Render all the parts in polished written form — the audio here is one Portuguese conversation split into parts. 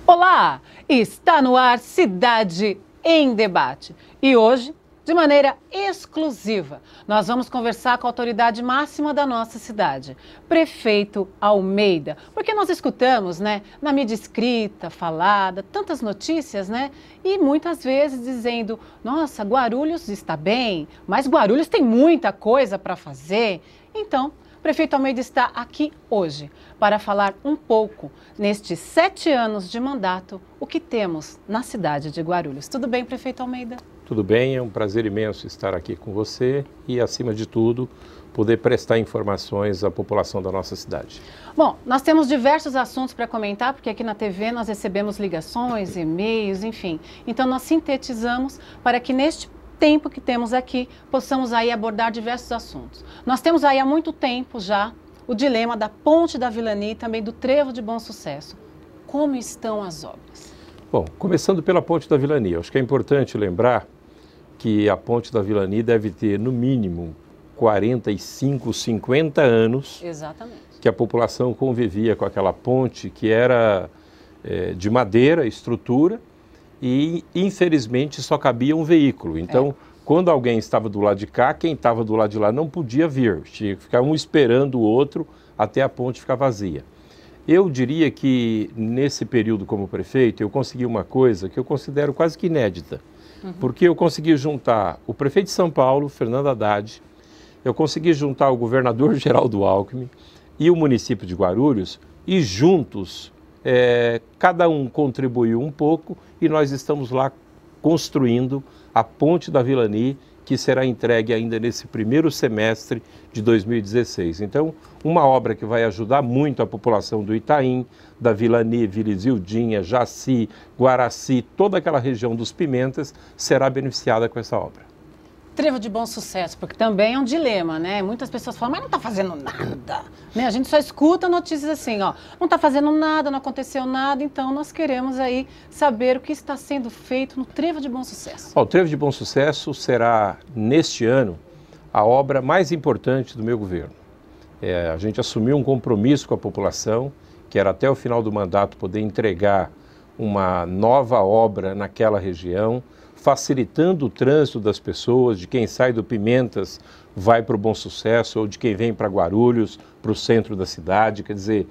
Olá! Está no ar Cidade em Debate. E hoje, de maneira exclusiva, nós vamos conversar com a autoridade máxima da nossa cidade, Prefeito Almeida. Porque nós escutamos, na mídia escrita, falada, tantas notícias, e muitas vezes dizendo, nossa, Guarulhos está bem, mas Guarulhos tem muita coisa para fazer. Então, Prefeito Almeida está aqui hoje para falar um pouco, nestes 7 anos de mandato, o que temos na cidade de Guarulhos. Tudo bem, Prefeito Almeida? Tudo bem, é um prazer imenso estar aqui com você e, acima de tudo, poder prestar informações à população da nossa cidade. Bom, nós temos diversos assuntos para comentar, porque aqui na TV nós recebemos ligações, e-mails, enfim. Então nós sintetizamos para que neste tempo que temos aqui, possamos aí abordar diversos assuntos. Nós temos aí há muito tempo já o dilema da Ponte da Vilani e também do Trevo de Bom Sucesso. Como estão as obras? Bom, começando pela Ponte da Vilani, acho que é importante lembrar que a Ponte da Vilani deve ter, no mínimo, 45, 50 anos. Exatamente. Que a população convivia com aquela ponte que era de madeira, estrutura, e infelizmente só cabia um veículo. Então, quando alguém estava do lado de cá, quem estava do lado de lá não podia vir. Tinha que ficar um esperando o outro até a ponte ficar vazia. Eu diria que nesse período como prefeito, eu consegui uma coisa que eu considero quase que inédita. Porque eu consegui juntar o prefeito de São Paulo, Fernando Haddad, eu consegui juntar o governador Geraldo Alckmin e o município de Guarulhos, e juntos, cada um contribuiu um pouco e nós estamos lá construindo a Ponte da Vilani, que será entregue ainda nesse primeiro semestre de 2016. Então, uma obra que vai ajudar muito a população do Itaim, da Vilani, Vila Isildinha, Jaci, Guaraci, toda aquela região dos Pimentas será beneficiada com essa obra. Trevo de Bom Sucesso, porque também é um dilema, Muitas pessoas falam, mas não está fazendo nada, A gente só escuta notícias assim, não está fazendo nada, não aconteceu nada, então nós queremos aí saber o que está sendo feito no Trevo de Bom Sucesso. O Trevo de Bom Sucesso será, neste ano, a obra mais importante do meu governo. A gente assumiu um compromisso com a população, que era até o final do mandato poder entregar uma nova obra naquela região, facilitando o trânsito das pessoas, de quem sai do Pimentas vai para o Bom Sucesso, ou de quem vem para Guarulhos, para o centro da cidade, quer dizer,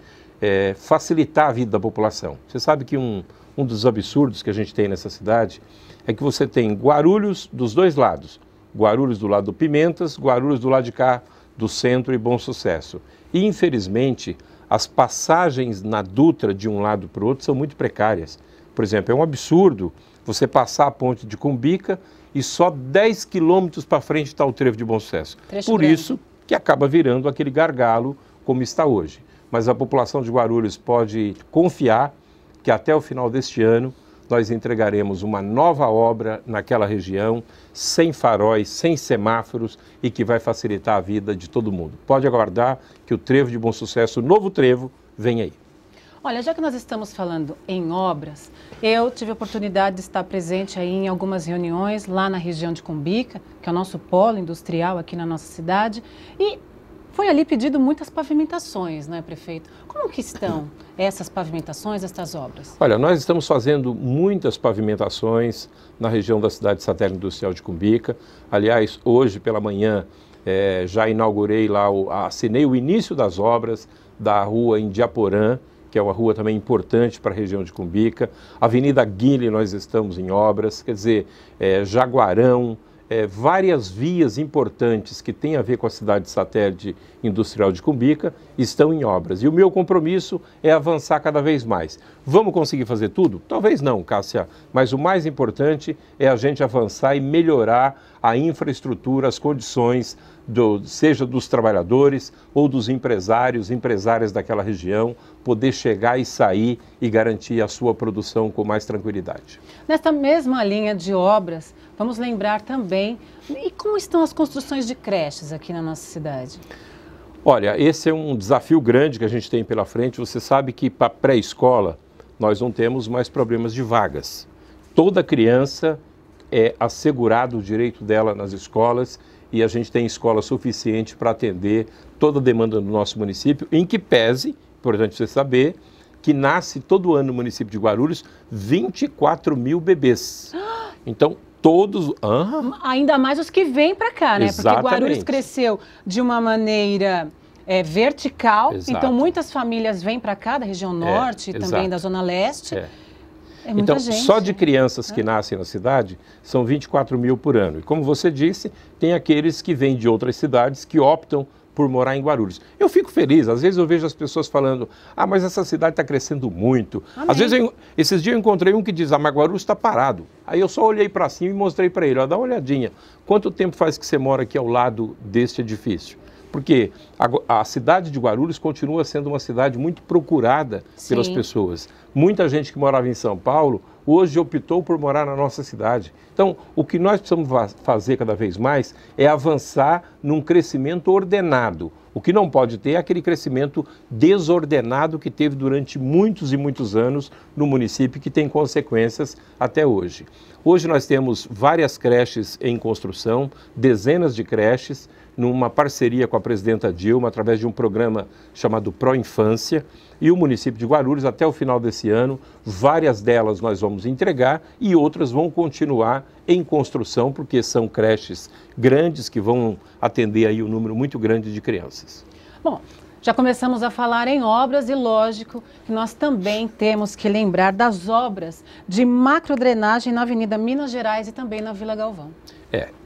facilitar a vida da população. Você sabe que um dos absurdos que a gente tem nessa cidade é que você tem Guarulhos dos dois lados, Guarulhos do lado do Pimentas, Guarulhos do lado de cá, do centro e Bom Sucesso. E, infelizmente, as passagens na Dutra de um lado para o outro são muito precárias. Por exemplo, é um absurdo você passar a ponte de Cumbica e só 10 quilômetros para frente está o Trevo de Bom Sucesso. Por isso que acaba virando aquele gargalo como está hoje. Mas a população de Guarulhos pode confiar que até o final deste ano nós entregaremos uma nova obra naquela região, sem faróis, sem semáforos e que vai facilitar a vida de todo mundo. Pode aguardar que o Trevo de Bom Sucesso, o novo trevo, vem aí. Olha, já que nós estamos falando em obras, eu tive a oportunidade de estar presente aí em algumas reuniões lá na região de Cumbica, que é o nosso polo industrial aqui na nossa cidade, e foi ali pedido muitas pavimentações, prefeito? Como que estão essas pavimentações, estas obras? Olha, nós estamos fazendo muitas pavimentações na região da cidade satélite industrial de Cumbica. Aliás, hoje pela manhã já inaugurei lá, assinei o início das obras da rua Indiaporã, que é uma rua também importante para a região de Cumbica. Avenida Guile nós estamos em obras, quer dizer, Jaguarão, várias vias importantes que têm a ver com a cidade satélite industrial de Cumbica estão em obras. E o meu compromisso é avançar cada vez mais. Vamos conseguir fazer tudo? Talvez não, Cássia, mas o mais importante é a gente avançar e melhorar a infraestrutura, as condições, seja dos trabalhadores ou dos empresárias daquela região, poder chegar e sair e garantir a sua produção com mais tranquilidade. Nesta mesma linha de obras, vamos lembrar também, e como estão as construções de creches aqui na nossa cidade? Olha, esse é um desafio grande que a gente tem pela frente. Você sabe que para pré-escola nós não temos mais problemas de vagas. Toda criança é assegurado o direito dela nas escolas e a gente tem escola suficiente para atender toda a demanda do nosso município, em que pese, importante você saber, que nasce todo ano no município de Guarulhos 24 mil bebês. Então, todos... Ainda mais os que vêm para cá, né? Exatamente. Porque Guarulhos cresceu de uma maneira vertical, Exato. Então muitas famílias vêm para cá, da região norte e também da zona leste. É muita então, gente, só de crianças que nascem na cidade, são 24 mil por ano. E como você disse, tem aqueles que vêm de outras cidades que optam por morar em Guarulhos. Eu fico feliz, às vezes eu vejo as pessoas falando, mas essa cidade está crescendo muito. Amém. Às vezes, esses dias eu encontrei um que diz, mas Guarulhos está parado. Aí eu só olhei para cima e mostrei para ele, dá uma olhadinha, quanto tempo faz que você mora aqui ao lado deste edifício? Porque a cidade de Guarulhos continua sendo uma cidade muito procurada pelas pessoas. Muita gente que morava em São Paulo, hoje optou por morar na nossa cidade. Então, o que nós precisamos fazer cada vez mais é avançar num crescimento ordenado. O que não pode ter é aquele crescimento desordenado que teve durante muitos e muitos anos no município, que tem consequências até hoje. Hoje nós temos várias creches em construção, dezenas de creches, numa parceria com a presidenta Dilma, através de um programa chamado Pro Infância, e o município de Guarulhos, até o final desse ano, várias delas nós vamos entregar e outras vão continuar em construção, porque são creches grandes que vão atender aí um número muito grande de crianças. Bom, já começamos a falar em obras e, lógico, que nós também temos que lembrar das obras de macrodrenagem na Avenida Minas Gerais e também na Vila Galvão.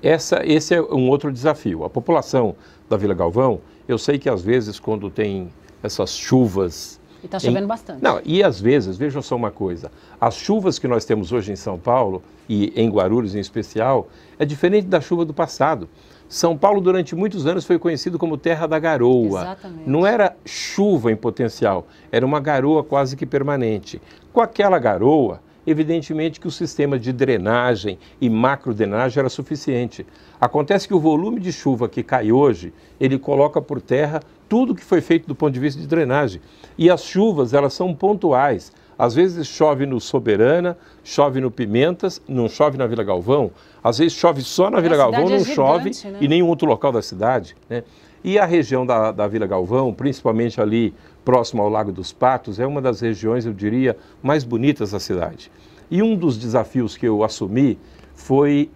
Esse é um outro desafio. A população da Vila Galvão, eu sei que às vezes quando tem essas chuvas... E está chovendo bastante. Não, e às vezes, vejam só uma coisa, as chuvas que nós temos hoje em São Paulo, e em Guarulhos em especial, é diferente da chuva do passado. São Paulo, durante muitos anos, foi conhecido como terra da garoa. Exatamente. Não era chuva em potencial, era uma garoa quase que permanente. Com aquela garoa, evidentemente que o sistema de drenagem e macrodrenagem era suficiente. Acontece que o volume de chuva que cai hoje, ele coloca por terra tudo que foi feito do ponto de vista de drenagem. E as chuvas, elas são pontuais. Às vezes chove no Soberana, chove no Pimentas, não chove na Vila Galvão. Às vezes chove só na Vila Galvão, não chove em nenhum outro local da cidade, né? E a região da Vila Galvão, principalmente ali próximo ao Lago dos Patos, é uma das regiões, eu diria, mais bonitas da cidade. E um dos desafios que eu assumi foi,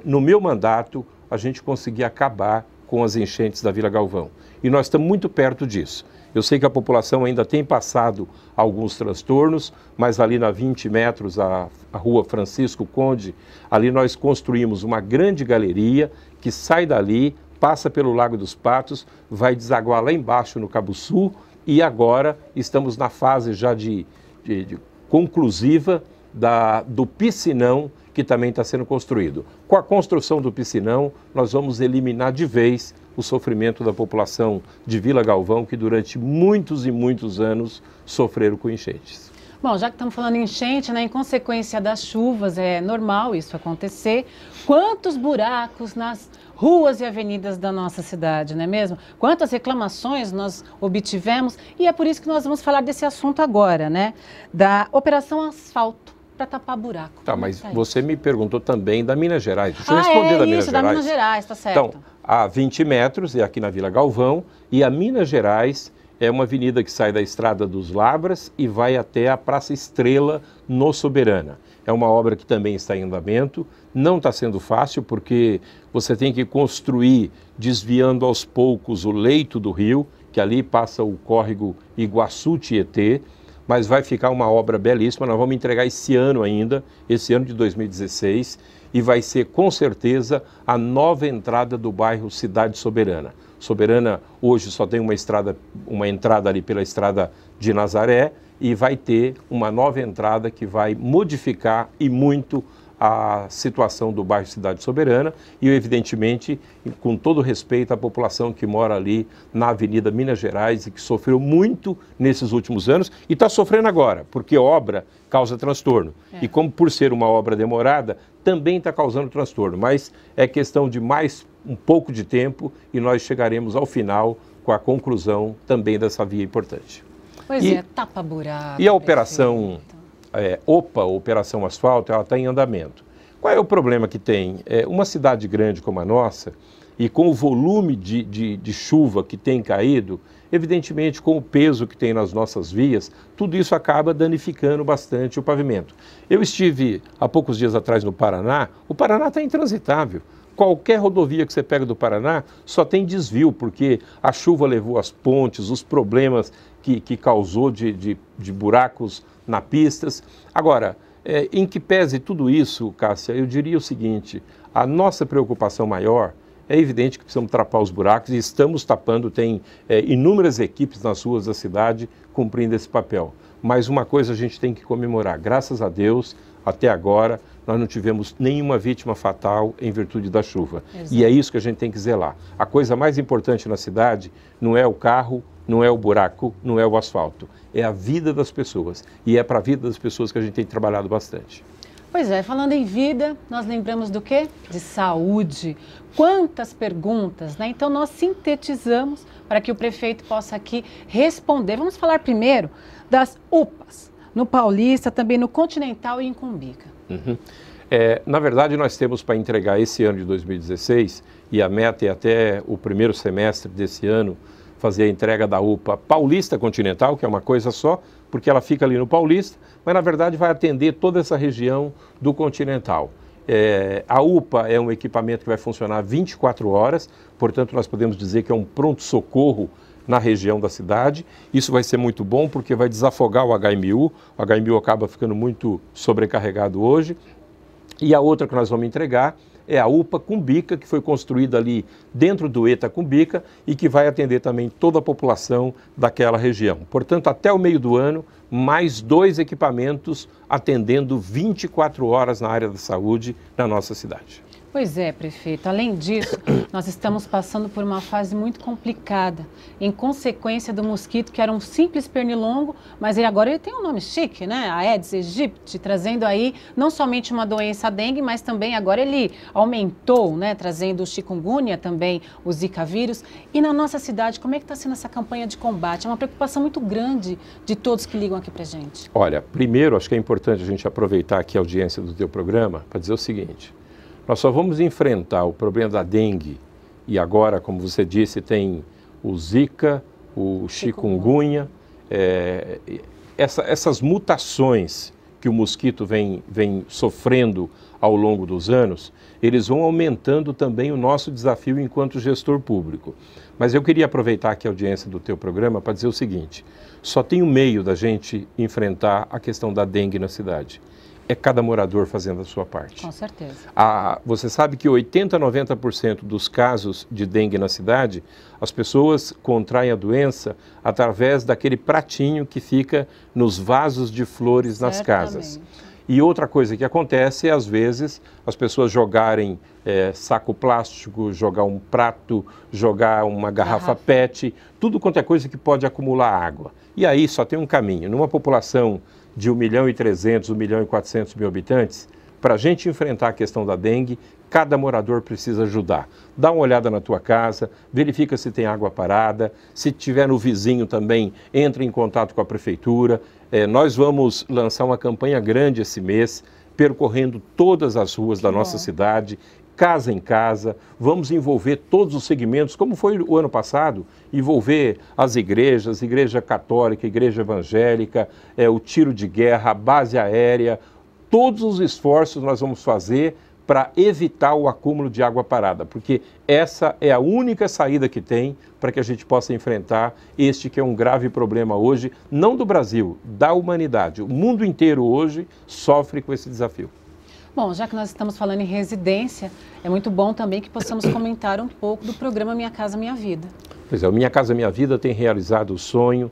no meu mandato, a gente conseguir acabar com as enchentes da Vila Galvão. E nós estamos muito perto disso. Eu sei que a população ainda tem passado alguns transtornos, mas ali na 20 metros, a rua Francisco Conde, ali nós construímos uma grande galeria que sai dali, passa pelo Lago dos Patos, vai desaguar lá embaixo no Cabo Sul e agora estamos na fase já de conclusiva do piscinão que também está sendo construído. Com a construção do piscinão, nós vamos eliminar de vez o sofrimento da população de Vila Galvão, que durante muitos e muitos anos sofreram com enchentes. Bom, já que estamos falando em enchente, né, em consequência das chuvas, é normal isso acontecer. Quantos buracos nas ruas e avenidas da nossa cidade, não é mesmo? Quantas reclamações nós obtivemos, e é por isso que nós vamos falar desse assunto agora, né? Da Operação Asfalto para tapar buraco. Tá, mas você me perguntou também da Minas Gerais. Deixa eu responder da Minas Gerais. Da Minas Gerais, tá certo. Então, a 20 metros, é aqui na Vila Galvão, e a Minas Gerais é uma avenida que sai da Estrada dos Labras e vai até a Praça Estrela, no Soberana. É uma obra que também está em andamento, não está sendo fácil porque você tem que construir desviando aos poucos o leito do rio, que ali passa o córrego Iguaçu-Tietê, mas vai ficar uma obra belíssima. Nós vamos entregar esse ano ainda, esse ano de 2016, e vai ser com certeza a nova entrada do bairro Cidade Soberana. Soberana hoje só tem uma entrada ali pela estrada de Nazaré, e vai ter uma nova entrada que vai modificar e muito a situação do bairro Cidade Soberana e, evidentemente, com todo respeito à população que mora ali na Avenida Minas Gerais e que sofreu muito nesses últimos anos e está sofrendo agora, porque obra causa transtorno. E como por ser uma obra demorada, também está causando transtorno, mas é questão de mais um pouco de tempo e nós chegaremos ao final com a conclusão também dessa via importante. Pois tapa buraco. E a operação Operação Asfalto, ela está em andamento. Qual é o problema que tem? Uma cidade grande como a nossa, e com o volume de chuva que tem caído, evidentemente com o peso que tem nas nossas vias, tudo isso acaba danificando bastante o pavimento. Eu estive há poucos dias atrás no Paraná, o Paraná está intransitável. Qualquer rodovia que você pega do Paraná só tem desvio, porque a chuva levou as pontes, os problemas que causou de buracos na pistas. Agora, em que pese tudo isso, Cássia, eu diria o seguinte, a nossa preocupação maior é evidente que precisamos tapar os buracos e estamos tapando, tem inúmeras equipes nas ruas da cidade cumprindo esse papel. Mas uma coisa a gente tem que comemorar, graças a Deus, até agora, nós não tivemos nenhuma vítima fatal em virtude da chuva. Exato. E é isso que a gente tem que zelar. A coisa mais importante na cidade não é o carro, não é o buraco, não é o asfalto. É a vida das pessoas. E é para a vida das pessoas que a gente tem trabalhado bastante. Pois é, falando em vida, nós lembramos do quê? De saúde. Quantas perguntas, né? Então nós sintetizamos para que o prefeito possa aqui responder. Vamos falar primeiro das UPAs, no Paulista, também no Continental e em Cumbica. Uhum. Na verdade, nós temos para entregar esse ano de 2016, e a meta é até o primeiro semestre desse ano, fazer a entrega da UPA Paulista Continental, que é uma coisa só, porque ela fica ali no Paulista, mas na verdade vai atender toda essa região do Continental. A UPA é um equipamento que vai funcionar 24 horas, portanto nós podemos dizer que é um pronto-socorro na região da cidade. Isso vai ser muito bom porque vai desafogar o HMU acaba ficando muito sobrecarregado hoje. E a outra que nós vamos entregar é a UPA Cumbica, que foi construída ali dentro do ETA Cumbica e que vai atender também toda a população daquela região. Portanto, até o meio do ano, mais 2 equipamentos atendendo 24 horas na área da saúde na nossa cidade. Pois é, prefeito. Além disso, nós estamos passando por uma fase muito complicada, em consequência do mosquito, que era um simples pernilongo, mas agora ele tem um nome chique, né? A Aedes aegypti, trazendo aí não somente uma doença dengue, mas também agora ele aumentou, né? Trazendo o chikungunya, também o zika vírus. E na nossa cidade, como é que está sendo essa campanha de combate? É uma preocupação muito grande de todos que ligam aqui pra gente. Olha, primeiro, acho que é importante a gente aproveitar aqui a audiência do teu programa para dizer o seguinte: nós só vamos enfrentar o problema da dengue, e agora, como você disse, tem o zika, o chikungunya, essas mutações que o mosquito vem sofrendo ao longo dos anos, eles vão aumentando também o nosso desafio enquanto gestor público. Mas eu queria aproveitar aqui a audiência do teu programa para dizer o seguinte: só tem um meio da gente enfrentar a questão da dengue na cidade. É cada morador fazendo a sua parte. Com certeza. Você sabe que 80% a 90% dos casos de dengue na cidade, as pessoas contraem a doença através daquele pratinho que fica nos vasos de flores nas casas. E outra coisa que acontece é, às vezes, as pessoas jogarem saco plástico, jogar um prato, jogar uma garrafa PET, tudo quanto é coisa que pode acumular água. E aí só tem um caminho. Numa população de 1.300.000, 1.400.000 habitantes, para a gente enfrentar a questão da dengue, cada morador precisa ajudar. Dá uma olhada na tua casa, verifica se tem água parada, se tiver no vizinho também, entre em contato com a prefeitura. Nós vamos lançar uma campanha grande esse mês, percorrendo todas as ruas da nossa cidade, casa em casa, vamos envolver todos os segmentos, como foi o ano passado, envolver as igrejas, igreja católica, igreja evangélica, o tiro de guerra, a base aérea, todos os esforços nós vamos fazer para evitar o acúmulo de água parada, porque essa é a única saída que tem para que a gente possa enfrentar este que é um grave problema hoje, não do Brasil, da humanidade. O mundo inteiro hoje sofre com esse desafio. Bom, já que nós estamos falando em residência, é muito bom também que possamos comentar um pouco do programa Minha Casa Minha Vida. Pois é, o Minha Casa Minha Vida tem realizado o sonho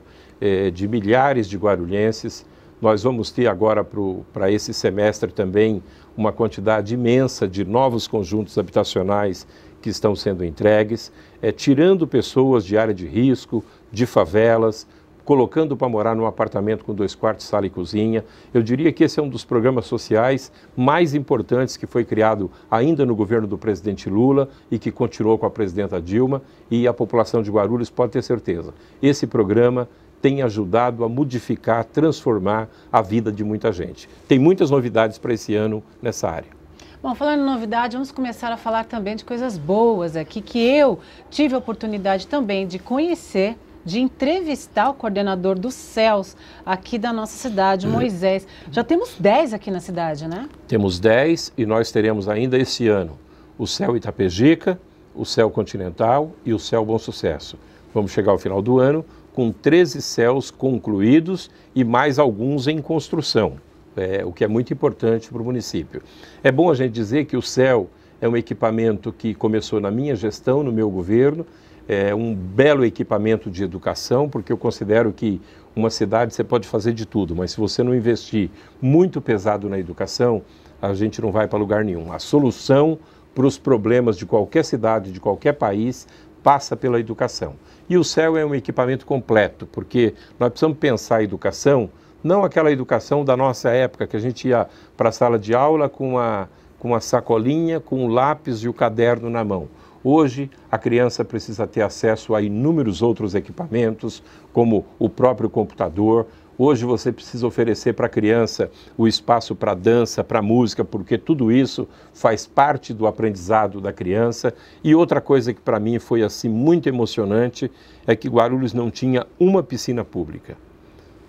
de milhares de guarulhenses. Nós vamos ter agora para esse semestre também uma quantidade imensa de novos conjuntos habitacionais que estão sendo entregues, tirando pessoas de área de risco, de favelas, colocando para morar num apartamento com 2 quartos, sala e cozinha. Eu diria que esse é um dos programas sociais mais importantes que foi criado ainda no governo do presidente Lula e que continuou com a presidenta Dilma, e a população de Guarulhos pode ter certeza. Esse programa tem ajudado a modificar, transformar a vida de muita gente. Tem muitas novidades para esse ano nessa área. Bom, falando em novidade, vamos começar a falar também de coisas boas aqui, que eu tive a oportunidade também de conhecer, de entrevistar o coordenador dos CELS aqui da nossa cidade, Moisés. Já temos 10 aqui na cidade, né? Temos 10 e nós teremos ainda esse ano o CEL Itapejica, o CEL Continental e o CEL Bom Sucesso. Vamos chegar ao final do ano com 13 CELs concluídos e mais alguns em construção, o que é muito importante para o município. É bom a gente dizer que o CEL é um equipamento que começou na minha gestão, no meu governo, é um belo equipamento de educação, porque eu considero que uma cidade você pode fazer de tudo, mas se você não investir muito pesado na educação, a gente não vai para lugar nenhum. A solução para os problemas de qualquer cidade, de qualquer país, passa pela educação. E o CEL é um equipamento completo, porque nós precisamos pensar a educação, não aquela educação da nossa época, que a gente ia para a sala de aula com uma sacolinha, com o lápis e o caderno na mão. Hoje, a criança precisa ter acesso a inúmeros outros equipamentos, como o próprio computador. Hoje você precisa oferecer para a criança o espaço para dança, para música, porque tudo isso faz parte do aprendizado da criança. E outra coisa que para mim foi assim muito emocionante é que Guarulhos não tinha uma piscina pública.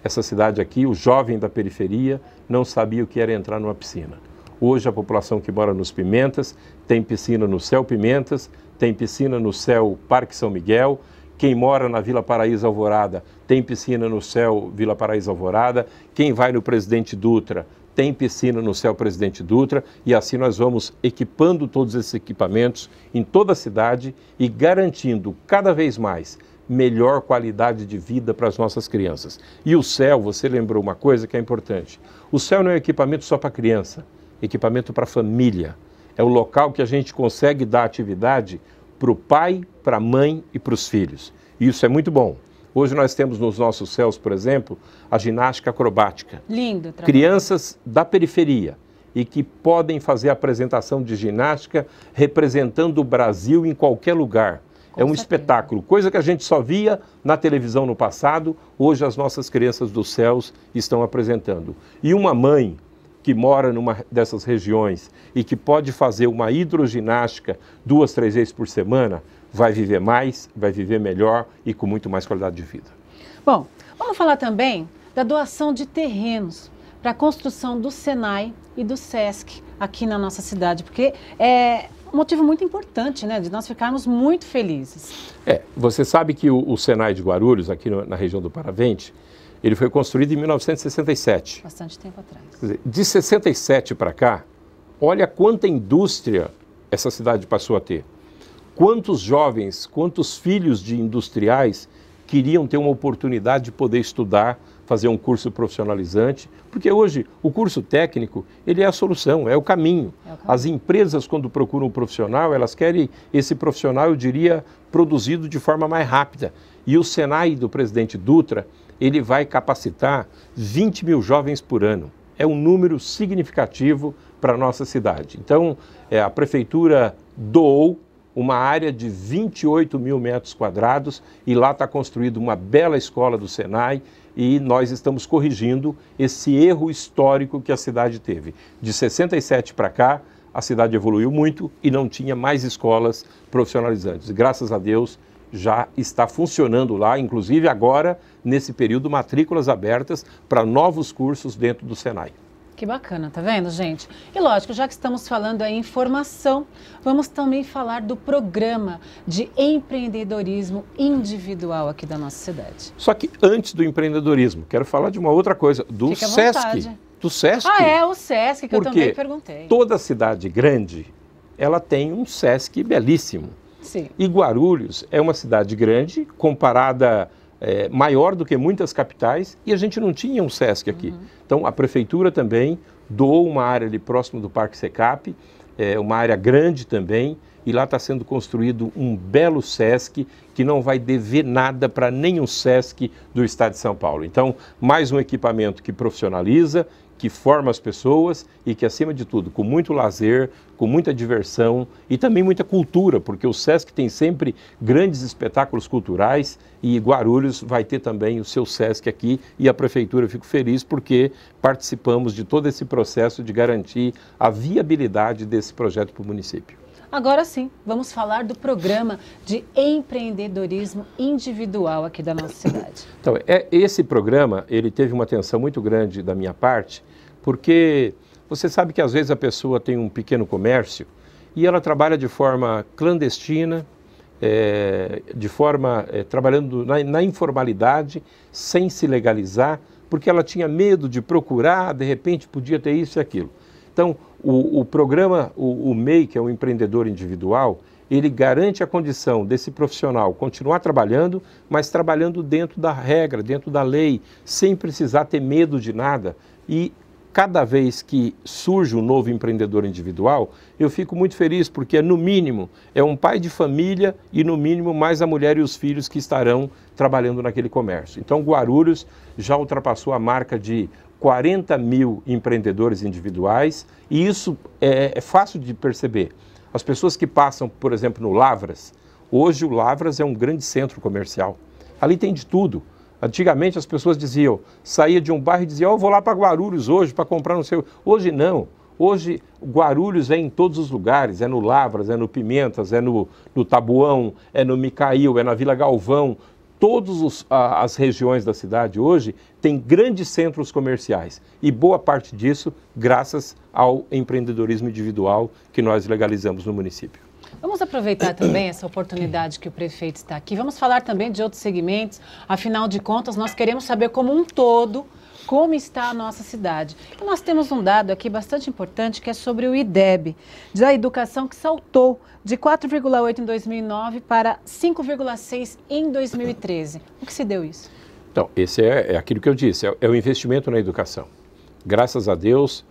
Essa cidade aqui, o jovem da periferia, não sabia o que era entrar numa piscina. Hoje a população que mora nos Pimentas tem piscina no CEL Pimentas, tem piscina no CEL Parque São Miguel. Quem mora na Vila Paraíso Alvorada tem piscina no CEL Vila Paraíso Alvorada. Quem vai no Presidente Dutra tem piscina no CEL Presidente Dutra. E assim nós vamos equipando todos esses equipamentos em toda a cidade e garantindo cada vez mais melhor qualidade de vida para as nossas crianças. E o CEL, você lembrou uma coisa que é importante. O CEL não é um equipamento só para criança, equipamento para família. É o local que a gente consegue dar atividade para o pai, para a mãe e para os filhos. E isso é muito bom. Hoje nós temos nos nossos CELs, por exemplo, a ginástica acrobática. Lindo trabalho. Crianças da periferia e que podem fazer apresentação de ginástica representando o Brasil em qualquer lugar. É um espetáculo, coisa que a gente só via na televisão no passado, hoje as nossas crianças dos CELs estão apresentando. E uma mãe que mora numa dessas regiões e que pode fazer uma hidroginástica 2, 3 vezes por semana, vai viver mais, vai viver melhor e com muito mais qualidade de vida. Bom, vamos falar também da doação de terrenos para a construção do Senai e do SESC aqui na nossa cidade, porque é um motivo muito importante, né, de nós ficarmos muito felizes. Você sabe que o Senai de Guarulhos, aqui na região do Paravente, ele foi construído em 1967. Bastante tempo atrás. Quer dizer, de 67 para cá, olha quanta indústria essa cidade passou a ter. Quantos jovens, quantos filhos de industriais queriam ter uma oportunidade de poder estudar, fazer um curso profissionalizante, porque hoje o curso técnico, ele é a solução, é o caminho. As empresas, quando procuram um profissional, elas querem esse profissional, eu diria, produzido de forma mais rápida. E o Senai do Presidente Dutra, ele vai capacitar 20 mil jovens por ano. É um número significativo para a nossa cidade. Então, a Prefeitura doou uma área de 28 mil metros quadrados e lá está construída uma bela escola do Senai e nós estamos corrigindo esse erro histórico que a cidade teve. De 67 para cá, a cidade evoluiu muito e não tinha mais escolas profissionalizantes. Graças a Deus, já está funcionando lá, inclusive agora, nesse período, matrículas abertas para novos cursos dentro do Senai. Que bacana, tá vendo, gente? E lógico, já que estamos falando aí em formação, vamos também falar do programa de empreendedorismo individual aqui da nossa cidade. Só que antes do empreendedorismo, quero falar de uma outra coisa, do SESC. Do SESC. O SESC, que eu também perguntei. Toda cidade grande, ela tem um SESC belíssimo. Sim. E Guarulhos é uma cidade grande, comparada, maior do que muitas capitais, e a gente não tinha um SESC aqui. Então, a prefeitura também doou uma área ali próximo do Parque Secap, uma área grande também, e lá está sendo construído um belo SESC que não vai dever nada para nenhum SESC do estado de São Paulo. Então, mais um equipamento que profissionaliza, que forma as pessoas e que, acima de tudo, com muito lazer, com muita diversão e também muita cultura, porque o Sesc tem sempre grandes espetáculos culturais e Guarulhos vai ter também o seu Sesc aqui e a Prefeitura, eu fico feliz porque participamos de todo esse processo de garantir a viabilidade desse projeto para o município. Agora sim, vamos falar do programa de empreendedorismo individual aqui da nossa cidade. Então, esse programa, ele teve uma atenção muito grande da minha parte, porque você sabe que às vezes a pessoa tem um pequeno comércio e ela trabalha de forma clandestina, trabalhando na informalidade, sem se legalizar, porque ela tinha medo de procurar, de repente podia ter isso e aquilo. Então, o programa, o MEI, que é o empreendedor individual, ele garante a condição desse profissional continuar trabalhando, mas trabalhando dentro da regra, dentro da lei, sem precisar ter medo de nada. E cada vez que surge um novo empreendedor individual, eu fico muito feliz, porque no mínimo é um pai de família e no mínimo mais a mulher e os filhos que estarão trabalhando naquele comércio. Então, Guarulhos já ultrapassou a marca de 40 mil empreendedores individuais e isso é fácil de perceber. As pessoas que passam, por exemplo, no Lavras, hoje o Lavras é um grande centro comercial. Ali tem de tudo. Antigamente as pessoas diziam, saía de um bairro e diziam, eu vou lá para Guarulhos hoje para comprar não sei. Hoje não. Hoje Guarulhos é em todos os lugares, é no Lavras, é no Pimentas, é no Tabuão, é no Micail, é na Vila Galvão. Todas as regiões da cidade hoje têm grandes centros comerciais e boa parte disso graças ao empreendedorismo individual que nós legalizamos no município. Vamos aproveitar também essa oportunidade que o prefeito está aqui. Vamos falar também de outros segmentos. Afinal de contas, nós queremos saber como um todo como está a nossa cidade. E nós temos um dado aqui bastante importante que é sobre o IDEB, da educação que saltou de 4,8 em 2009 para 5,6 em 2013. O que se deu isso? Então, esse é aquilo que eu disse, é o investimento na educação. Graças a Deus,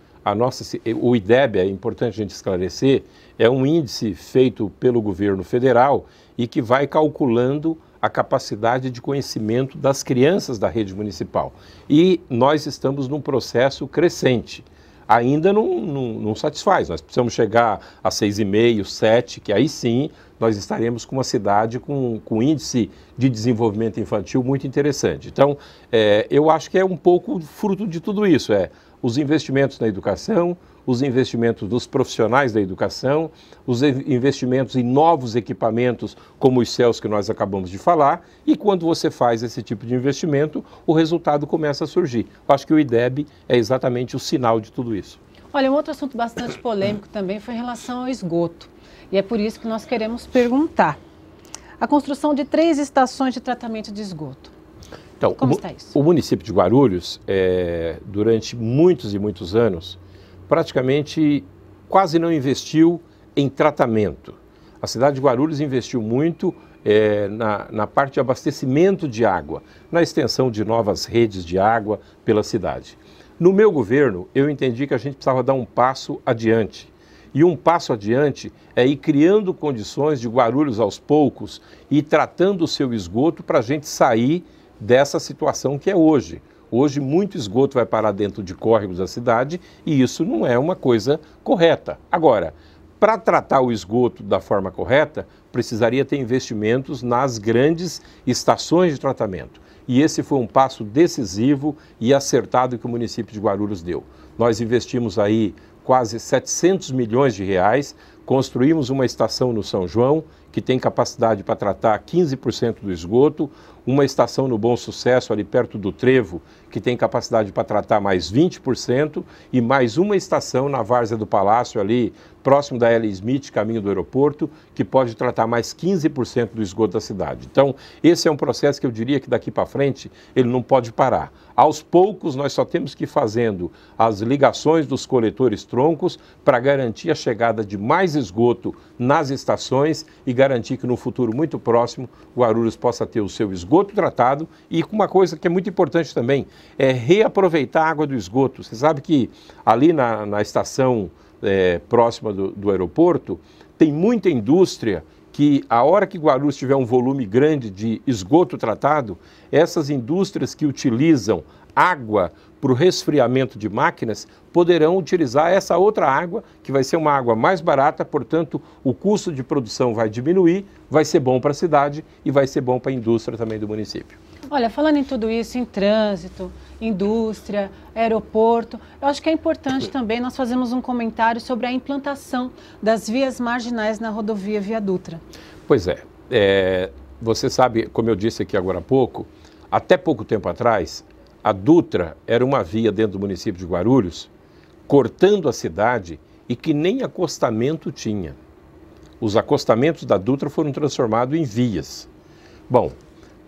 o IDEB, é importante a gente esclarecer, é um índice feito pelo governo federal e que vai calculando a capacidade de conhecimento das crianças da rede municipal. E nós estamos num processo crescente. Ainda não satisfaz, nós precisamos chegar a 6,5, 7, que aí sim nós estaremos com uma cidade com índice de desenvolvimento infantil muito interessante. Então, eu acho que é um pouco fruto de tudo isso, os investimentos na educação, os investimentos dos profissionais da educação, os investimentos em novos equipamentos, como os céus que nós acabamos de falar, e quando você faz esse tipo de investimento, o resultado começa a surgir. Eu acho que o IDEB é exatamente o sinal de tudo isso. Olha, um outro assunto bastante polêmico também foi em relação ao esgoto, e é por isso que nós queremos perguntar. A construção de 3 estações de tratamento de esgoto. Então, como está isso? O município de Guarulhos, durante muitos e muitos anos, praticamente quase não investiu em tratamento. A cidade de Guarulhos investiu muito na parte de abastecimento de água, na extensão de novas redes de água pela cidade. No meu governo, eu entendi que a gente precisava dar um passo adiante. E um passo adiante é ir criando condições de Guarulhos aos poucos e tratando o seu esgoto para a gente sair dessa situação que é hoje. Hoje, muito esgoto vai parar dentro de córregos da cidade e isso não é uma coisa correta. Agora, para tratar o esgoto da forma correta, precisaria ter investimentos nas grandes estações de tratamento. E esse foi um passo decisivo e acertado que o município de Guarulhos deu. Nós investimos aí quase 700 milhões de reais, construímos uma estação no São João, que tem capacidade para tratar 15% do esgoto, uma estação no Bom Sucesso, ali perto do Trevo, que tem capacidade para tratar mais 20%, e mais uma estação na Várzea do Palácio, ali próximo da L. Smith, caminho do aeroporto, que pode tratar mais 15% do esgoto da cidade. Então, esse é um processo que eu diria que daqui para frente ele não pode parar. Aos poucos, nós só temos que ir fazendo as ligações dos coletores troncos para garantir a chegada de mais esgoto nas estações e garantir que no futuro muito próximo Guarulhos possa ter o seu esgoto tratado e com uma coisa que é muito importante também, é reaproveitar a água do esgoto. Você sabe que ali na estação próxima do aeroporto tem muita indústria que a hora que Guarulhos tiver um volume grande de esgoto tratado, essas indústrias que utilizam água para o resfriamento de máquinas, poderão utilizar essa outra água, que vai ser uma água mais barata, portanto, o custo de produção vai diminuir, vai ser bom para a cidade e vai ser bom para a indústria também do município. Olha, falando em tudo isso, em trânsito, indústria, aeroporto, eu acho que é importante também nós fazermos um comentário sobre a implantação das vias marginais na rodovia Via Dutra. Pois é, você sabe, como eu disse aqui agora há pouco, até pouco tempo atrás, a Dutra era uma via dentro do município de Guarulhos, cortando a cidade e que nem acostamento tinha. Os acostamentos da Dutra foram transformados em vias. Bom,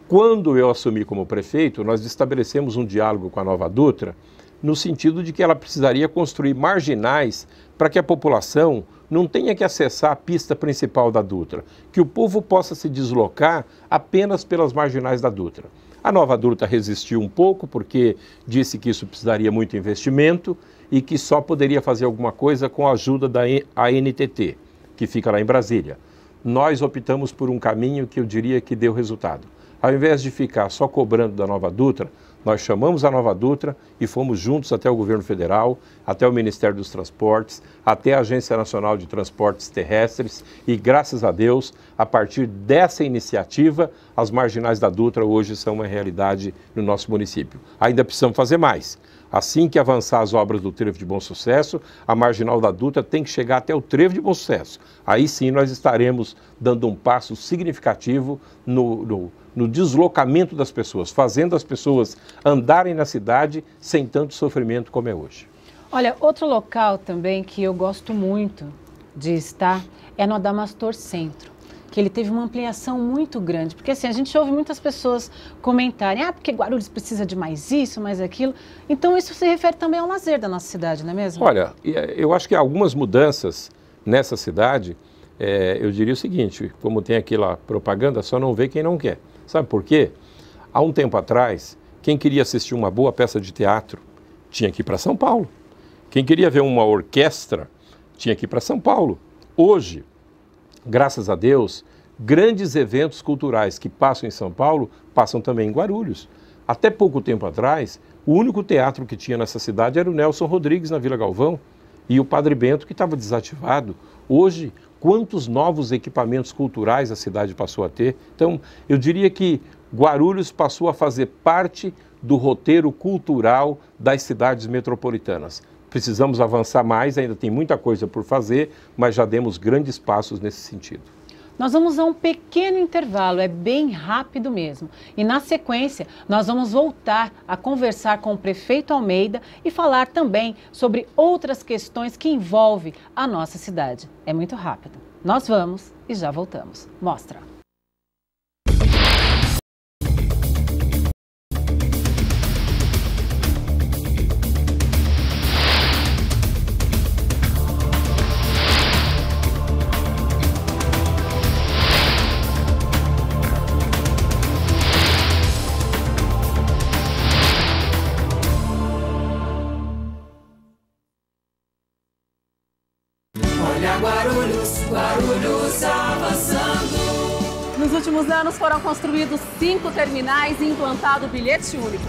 quando eu assumi como prefeito, nós estabelecemos um diálogo com a Nova Dutra, no sentido de que ela precisaria construir marginais para que a população não tenha que acessar a pista principal da Dutra, que o povo possa se deslocar apenas pelas marginais da Dutra. A Nova Dutra resistiu um pouco porque disse que isso precisaria muito investimento e que só poderia fazer alguma coisa com a ajuda da ANTT, que fica lá em Brasília. Nós optamos por um caminho que eu diria que deu resultado. Ao invés de ficar só cobrando da Nova Dutra, nós chamamos a Nova Dutra e fomos juntos até o governo federal, até o Ministério dos Transportes, até a Agência Nacional de Transportes Terrestres e, graças a Deus, a partir dessa iniciativa, as marginais da Dutra hoje são uma realidade no nosso município. Ainda precisamos fazer mais. Assim que avançar as obras do Trevo de Bom Sucesso, a marginal da Dutra tem que chegar até o Trevo de Bom Sucesso. Aí sim nós estaremos dando um passo significativo no deslocamento das pessoas, fazendo as pessoas andarem na cidade sem tanto sofrimento como é hoje. Olha, outro local também que eu gosto muito de estar é no Adamastor Centro, que ele teve uma ampliação muito grande, porque assim, a gente ouve muitas pessoas comentarem, porque Guarulhos precisa de mais isso, mais aquilo, então isso se refere também ao lazer da nossa cidade, não é mesmo? Olha, eu acho que algumas mudanças nessa cidade, eu diria o seguinte, como tem aquela propaganda, só não vê quem não quer. Sabe por quê? Há um tempo atrás, quem queria assistir uma boa peça de teatro tinha que ir para São Paulo. Quem queria ver uma orquestra tinha que ir para São Paulo. Hoje, graças a Deus, grandes eventos culturais que passam em São Paulo, passam também em Guarulhos. Até pouco tempo atrás, o único teatro que tinha nessa cidade era o Nelson Rodrigues, na Vila Galvão, e o Padre Bento, que estava desativado. Hoje, quantos novos equipamentos culturais a cidade passou a ter? Então, eu diria que Guarulhos passou a fazer parte do roteiro cultural das cidades metropolitanas. Precisamos avançar mais, ainda tem muita coisa por fazer, mas já demos grandes passos nesse sentido. Nós vamos a um pequeno intervalo, é bem rápido mesmo. E na sequência, nós vamos voltar a conversar com o prefeito Almeida e falar também sobre outras questões que envolvem a nossa cidade. É muito rápido. Nós vamos e já voltamos. Mostra. Guarulhos avançando. Nos últimos anos foram construídos 5 terminais e implantado bilhete único.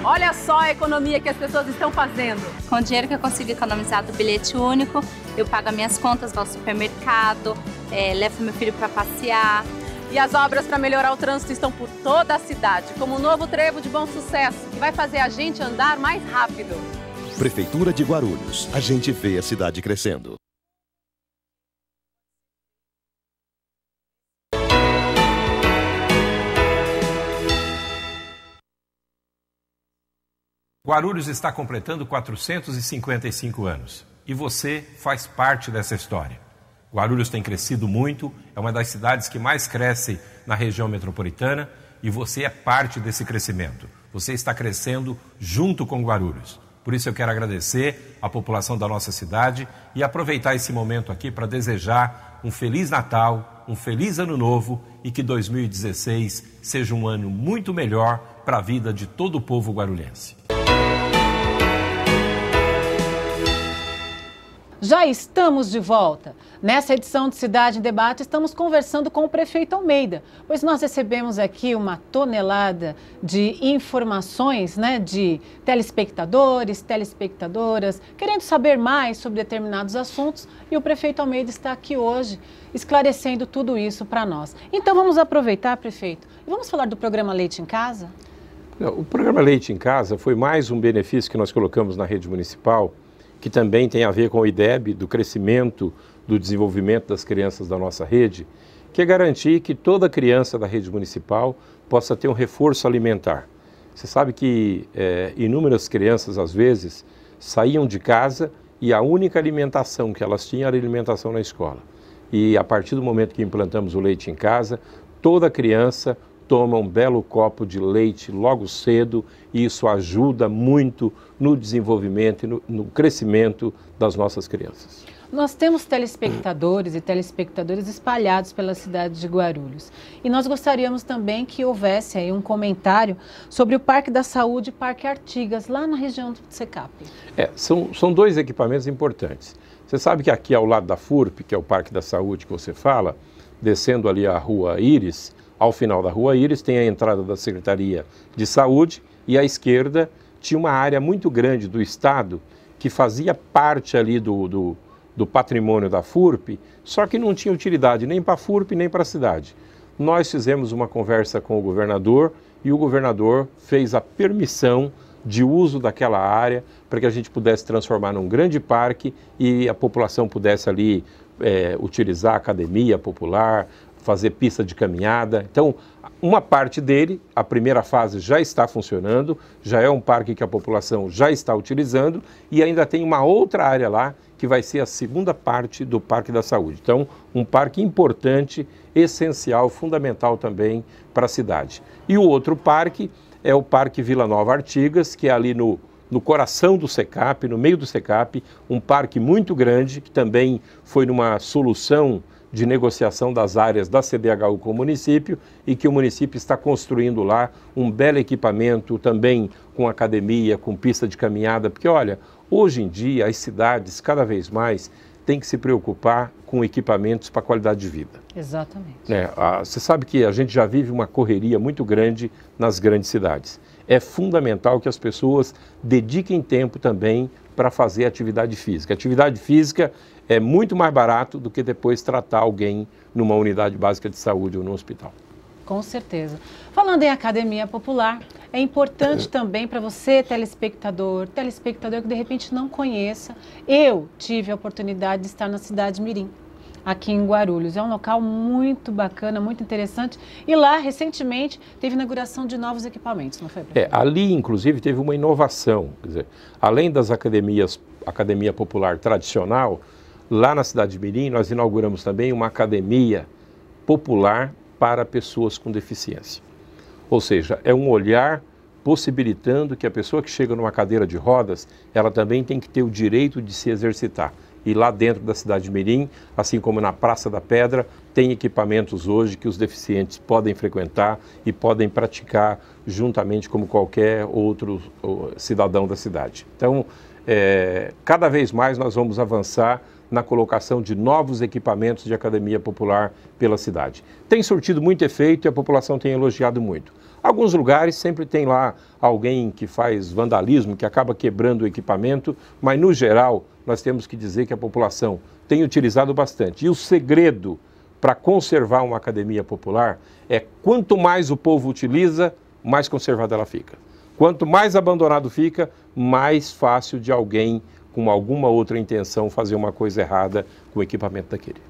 Olha só a economia que as pessoas estão fazendo. Com o dinheiro que eu consigo economizar do bilhete único, eu pago as minhas contas, vou ao supermercado, levo meu filho para passear. E as obras para melhorar o trânsito estão por toda a cidade, como o novo Trevo de Bom Sucesso, que vai fazer a gente andar mais rápido. Prefeitura de Guarulhos, a gente vê a cidade crescendo. Guarulhos está completando 455 anos e você faz parte dessa história. Guarulhos tem crescido muito, é uma das cidades que mais cresce na região metropolitana e você é parte desse crescimento. Você está crescendo junto com Guarulhos. Por isso eu quero agradecer à população da nossa cidade e aproveitar esse momento aqui para desejar um Feliz Natal, um Feliz Ano Novo e que 2016 seja um ano muito melhor para a vida de todo o povo guarulhense. Já estamos de volta. Nessa edição de Cidade em Debate, estamos conversando com o prefeito Almeida, pois nós recebemos aqui uma tonelada de informações, de telespectadores, telespectadoras, querendo saber mais sobre determinados assuntos, e o prefeito Almeida está aqui hoje esclarecendo tudo isso para nós. Então vamos aproveitar, prefeito, e vamos falar do programa Leite em Casa? O programa Leite em Casa foi mais um benefício que nós colocamos na rede municipal, que também tem a ver com o IDEB, do crescimento, do desenvolvimento das crianças da nossa rede, que é garantir que toda criança da rede municipal possa ter um reforço alimentar. Você sabe que inúmeras crianças, às vezes, saíam de casa e a única alimentação que elas tinham era alimentação na escola. E a partir do momento que implantamos o Leite em Casa, toda criança toma um belo copo de leite logo cedo e isso ajuda muito no desenvolvimento e no crescimento das nossas crianças. Nós temos telespectadores e telespectadoras espalhados pela cidade de Guarulhos. E nós gostaríamos também que houvesse aí um comentário sobre o Parque da Saúde e Parque Artigas, lá na região do Secap. São dois equipamentos importantes. Você sabe que aqui ao lado da FURP, que é o Parque da Saúde que você fala, descendo ali a Rua Íris, ao final da Rua Íris tem a entrada da Secretaria de Saúde e à esquerda tinha uma área muito grande do Estado que fazia parte ali do patrimônio da FURP, só que não tinha utilidade nem para a FURP nem para a cidade. Nós fizemos uma conversa com o governador e o governador fez a permissão de uso daquela área para que a gente pudesse transformar num grande parque e a população pudesse ali utilizar a academia popular, fazer pista de caminhada. Então, uma parte dele, a primeira fase já está funcionando, já é um parque que a população já está utilizando e ainda tem uma outra área lá que vai ser a segunda parte do Parque da Saúde. Então, um parque importante, essencial, fundamental também para a cidade. E o outro parque é o Parque Vila Nova Artigas, que é ali no coração do Secap, no meio do Secap, um parque muito grande, que também foi numa solução de negociação das áreas da CDHU com o município e que o município está construindo lá um belo equipamento também com academia, com pista de caminhada, porque olha, hoje em dia as cidades cada vez mais têm que se preocupar com equipamentos para a qualidade de vida. Exatamente. Você sabe que a gente já vive uma correria muito grande nas grandes cidades. É fundamental que as pessoas dediquem tempo também para fazer atividade física. Atividade física é muito mais barato do que depois tratar alguém numa unidade básica de saúde ou no hospital. Com certeza. Falando em academia popular, é importante também para você, telespectador que de repente não conheça. Eu tive a oportunidade de estar na cidade de Mirim, aqui em Guarulhos. É um local muito bacana, muito interessante. E lá, recentemente, teve inauguração de novos equipamentos, não foi, prefeito? Ali, inclusive, teve uma inovação. Quer dizer, além das academia popular tradicional, lá na cidade de Mirim, nós inauguramos também uma academia popular para pessoas com deficiência. Ou seja, é um olhar possibilitando que a pessoa que chega numa cadeira de rodas, ela também tem que ter o direito de se exercitar. E lá dentro da cidade de Mirim, assim como na Praça da Pedra, tem equipamentos hoje que os deficientes podem frequentar e podem praticar juntamente como qualquer outro cidadão da cidade. Então, cada vez mais nós vamos avançar na colocação de novos equipamentos de academia popular pela cidade. Tem surtido muito efeito e a população tem elogiado muito. Alguns lugares sempre tem lá alguém que faz vandalismo, que acaba quebrando o equipamento, mas no geral nós temos que dizer que a população tem utilizado bastante. E o segredo para conservar uma academia popular é quanto mais o povo utiliza, mais conservada ela fica. Quanto mais abandonado fica, mais fácil de alguém com alguma outra intenção fazer uma coisa errada com o equipamento daquele.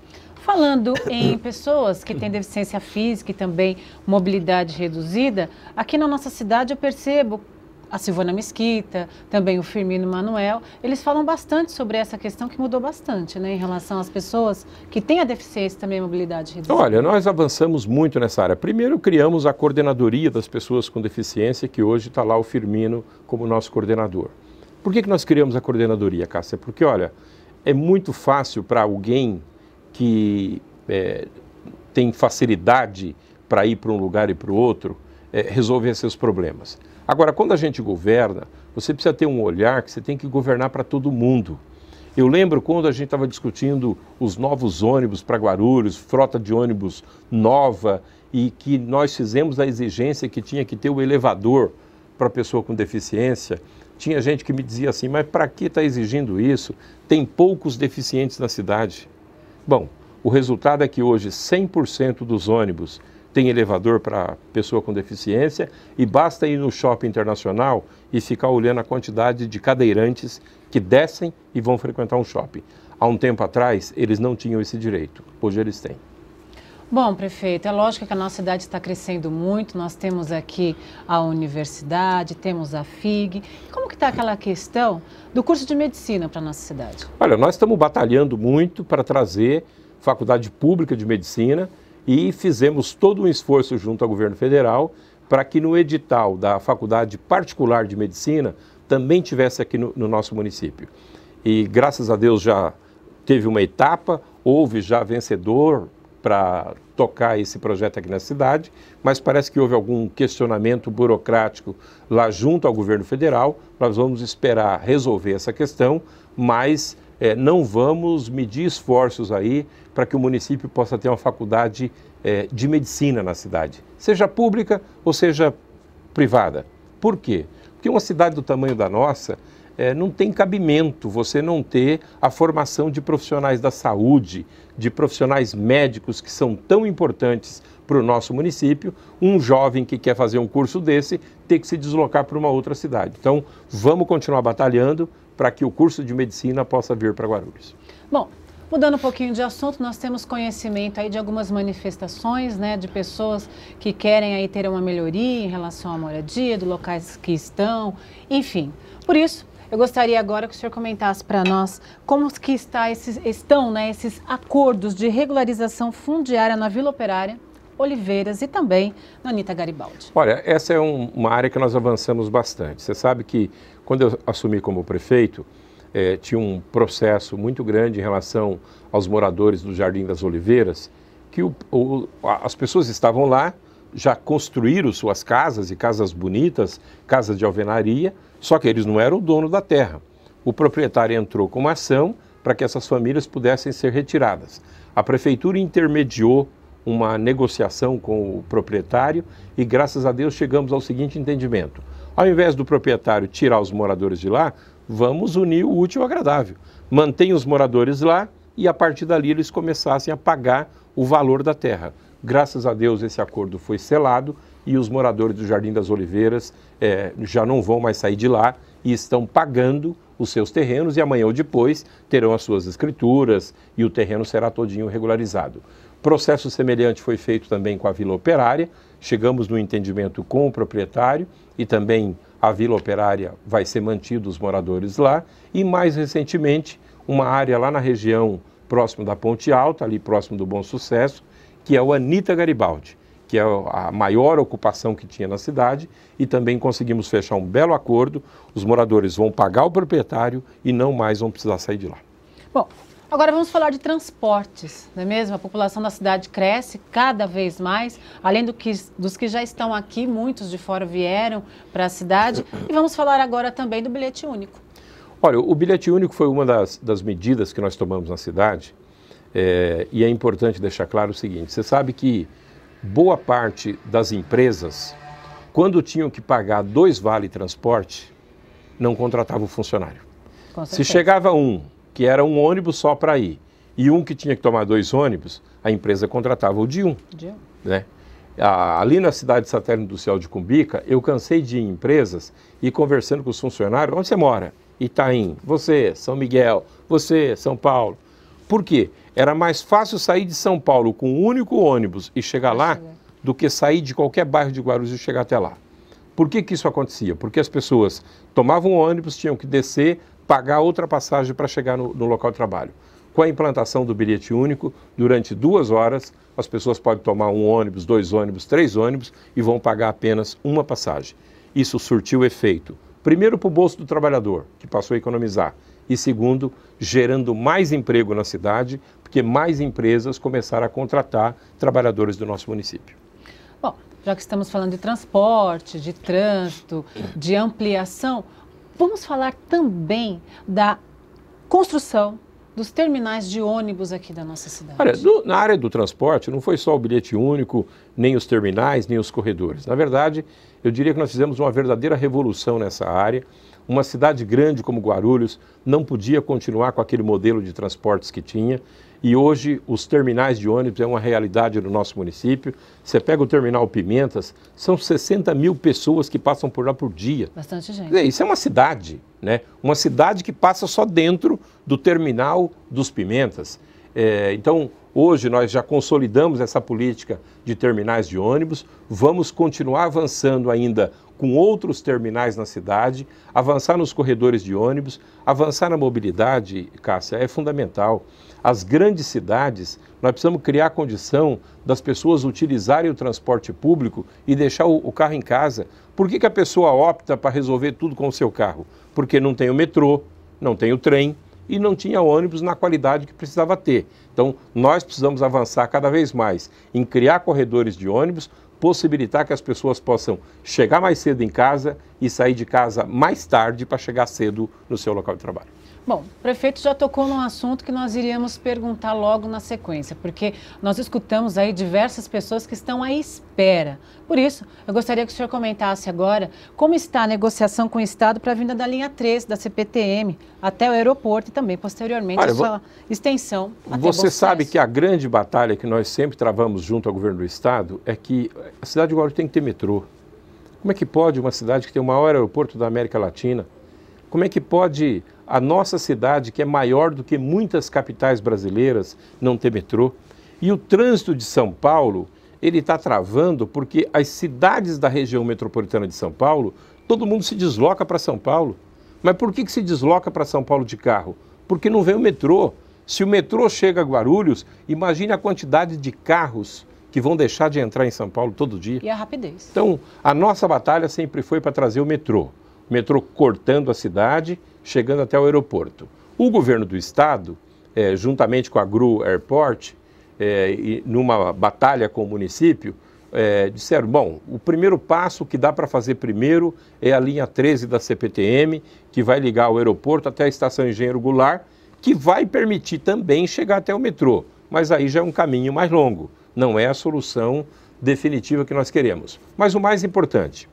Falando em pessoas que têm deficiência física e também mobilidade reduzida, aqui na nossa cidade eu percebo a Silvana Mesquita, também o Firmino Manuel, eles falam bastante sobre essa questão que mudou bastante, em relação às pessoas que têm a deficiência e também a mobilidade reduzida. Olha, nós avançamos muito nessa área. Primeiro criamos a coordenadoria das pessoas com deficiência, que hoje está lá o Firmino como nosso coordenador. Por que nós criamos a coordenadoria, Cássia? Porque, olha, é muito fácil para alguém que tem facilidade para ir para um lugar e para o outro, resolver seus problemas. Agora, quando a gente governa, você precisa ter um olhar que você tem que governar para todo mundo. Eu lembro quando a gente estava discutindo os novos ônibus para Guarulhos, frota de ônibus nova, e que nós fizemos a exigência que tinha que ter o elevador para a pessoa com deficiência. Tinha gente que me dizia assim, mas para que está exigindo isso? Tem poucos deficientes na cidade. Bom, o resultado é que hoje 100% dos ônibus tem elevador para pessoa com deficiência e basta ir no shopping internacional e ficar olhando a quantidade de cadeirantes que descem e vão frequentar um shopping. Há um tempo atrás, eles não tinham esse direito. Hoje eles têm. Bom, prefeito, é lógico que a nossa cidade está crescendo muito, nós temos aqui a universidade, temos a FIG. Como que está aquela questão do curso de medicina para a nossa cidade? Olha, nós estamos batalhando muito para trazer faculdade pública de medicina e fizemos todo um esforço junto ao governo federal para que no edital da faculdade particular de medicina também tivesse aqui no nosso município. E graças a Deus já teve uma etapa, houve já vencedor para tocar esse projeto aqui na cidade, mas parece que houve algum questionamento burocrático lá junto ao governo federal. Nós vamos esperar resolver essa questão, mas não vamos medir esforços aí para que o município possa ter uma faculdade de medicina na cidade, seja pública ou seja privada. Por quê? Porque uma cidade do tamanho da nossa não tem cabimento você não ter a formação de profissionais da saúde, de profissionais médicos que são tão importantes para o nosso município, um jovem que quer fazer um curso desse ter que se deslocar para uma outra cidade. Então, vamos continuar batalhando para que o curso de medicina possa vir para Guarulhos. Bom, mudando um pouquinho de assunto, nós temos conhecimento aí de algumas manifestações, né, de pessoas que querem aí ter uma melhoria em relação à moradia, dos locais que estão, enfim. Por isso, eu gostaria agora que o senhor comentasse para nós como que estão esses acordos de regularização fundiária na Vila Operária, Oliveiras e também na Anita Garibaldi. Olha, essa é uma área que nós avançamos bastante. Você sabe que quando eu assumi como prefeito, tinha um processo muito grande em relação aos moradores do Jardim das Oliveiras, que as pessoas estavam lá, já construíram suas casas e casas bonitas, casas de alvenaria, só que eles não eram o dono da terra. O proprietário entrou com uma ação para que essas famílias pudessem ser retiradas. A prefeitura intermediou uma negociação com o proprietário e, graças a Deus, chegamos ao seguinte entendimento. Ao invés do proprietário tirar os moradores de lá, vamos unir o útil ao agradável. Mantém os moradores lá e, a partir dali, eles começassem a pagar o valor da terra. Graças a Deus, esse acordo foi selado e os moradores do Jardim das Oliveiras já não vão mais sair de lá e estão pagando os seus terrenos e amanhã ou depois terão as suas escrituras e o terreno será todinho regularizado. Processo semelhante foi feito também com a Vila Operária, chegamos no entendimento com o proprietário e também a Vila Operária vai ser mantido os moradores lá e mais recentemente uma área lá na região próximo da Ponte Alta, ali próximo do Bom Sucesso, que é o Anita Garibaldi, que é a maior ocupação que tinha na cidade e também conseguimos fechar um belo acordo, os moradores vão pagar o proprietário e não mais vão precisar sair de lá. Bom, agora vamos falar de transportes, não é mesmo? A população da cidade cresce cada vez mais, além dos que já estão aqui, muitos de fora vieram para a cidade. E vamos falar agora também do bilhete único. Olha, o bilhete único foi uma das medidas que nós tomamos na cidade e é importante deixar claro o seguinte, você sabe que boa parte das empresas, quando tinham que pagar 2 vale-transporte, não contratava o funcionário. Se chegava um que era um ônibus só para ir, e um que tinha que tomar 2 ônibus, a empresa contratava o de um. Né? Ali na cidade satélite industrial de Cumbica, eu cansei de ir em empresas e conversando com os funcionários, onde você mora? Itaim, você, São Miguel, você, São Paulo. Por quê? Era mais fácil sair de São Paulo com um único ônibus e chegar lá do que sair de qualquer bairro de Guarulhos e chegar até lá. Por que isso acontecia? Porque as pessoas tomavam ônibus, tinham que descer, pagar outra passagem para chegar no local de trabalho. Com a implantação do bilhete único, durante 2 horas, as pessoas podem tomar um ônibus, 2 ônibus, 3 ônibus e vão pagar apenas uma passagem. Isso surtiu efeito. Primeiro, para o bolso do trabalhador, que passou a economizar. E segundo, gerando mais emprego na cidade, porque mais empresas começaram a contratar trabalhadores do nosso município. Bom, já que estamos falando de transporte, de trânsito, de ampliação, vamos falar também da construção dos terminais de ônibus aqui da nossa cidade? Olha, na área do transporte, não foi só o bilhete único, nem os terminais, nem os corredores. Na verdade, eu diria que nós fizemos uma verdadeira revolução nessa área. Uma cidade grande como Guarulhos não podia continuar com aquele modelo de transportes que tinha. E hoje os terminais de ônibus é uma realidade no nosso município. Você pega o terminal Pimentas, são 60 mil pessoas que passam por lá por dia. Bastante gente. Isso é uma cidade, né? Uma cidade que passa só dentro do terminal dos Pimentas. Então, hoje nós já consolidamos essa política de terminais de ônibus, vamos continuar avançando ainda com outros terminais na cidade, avançar nos corredores de ônibus, avançar na mobilidade, Cássia, é fundamental. As grandes cidades, nós precisamos criar a condição das pessoas utilizarem o transporte público e deixar o carro em casa. Por que a pessoa opta para resolver tudo com o seu carro? Porque não tem o metrô, não tem o trem e não tinha ônibus na qualidade que precisava ter. Então, nós precisamos avançar cada vez mais em criar corredores de ônibus, possibilitar que as pessoas possam chegar mais cedo em casa e sair de casa mais tarde para chegar cedo no seu local de trabalho. Bom, o prefeito já tocou num assunto que nós iríamos perguntar logo na sequência, porque nós escutamos aí diversas pessoas que estão à espera. Por isso, eu gostaria que o senhor comentasse agora como está a negociação com o Estado para a vinda da linha 3 da CPTM até o aeroporto e também, posteriormente, a sua extensão até Bom Sucesso. Você sabe que a grande batalha que nós sempre travamos junto ao governo do Estado é que a cidade de Guarulhos tem que ter metrô. Como é que pode uma cidade que tem o maior aeroporto da América Latina? Como é que pode a nossa cidade, que é maior do que muitas capitais brasileiras, não ter metrô? E o trânsito de São Paulo, ele está travando porque as cidades da região metropolitana de São Paulo, todo mundo se desloca para São Paulo. Mas por que se desloca para São Paulo de carro? Porque não vem o metrô. Se o metrô chega a Guarulhos, imagine a quantidade de carros que vão deixar de entrar em São Paulo todo dia. E a rapidez. Então, a nossa batalha sempre foi para trazer o metrô. Metrô cortando a cidade, chegando até o aeroporto. O governo do estado, juntamente com a GRU Airport, e numa batalha com o município, disseram, bom, o primeiro passo que dá para fazer primeiro é a linha 13 da CPTM, que vai ligar o aeroporto até a estação Engenheiro Goulart, que vai permitir também chegar até o metrô. Mas aí já é um caminho mais longo, não é a solução definitiva que nós queremos. Mas o mais importante,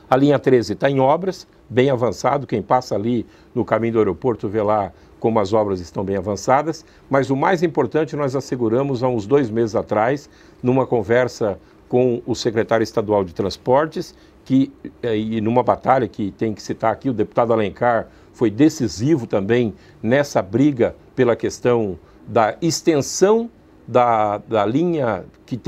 a linha 13 está em obras, bem avançado, quem passa ali no caminho do aeroporto vê lá como as obras estão bem avançadas, mas o mais importante nós asseguramos há uns 2 meses atrás, numa conversa com o secretário estadual de Transportes, e numa batalha que tem que citar aqui, o deputado Alencar foi decisivo também nessa briga pela questão da extensão da linha que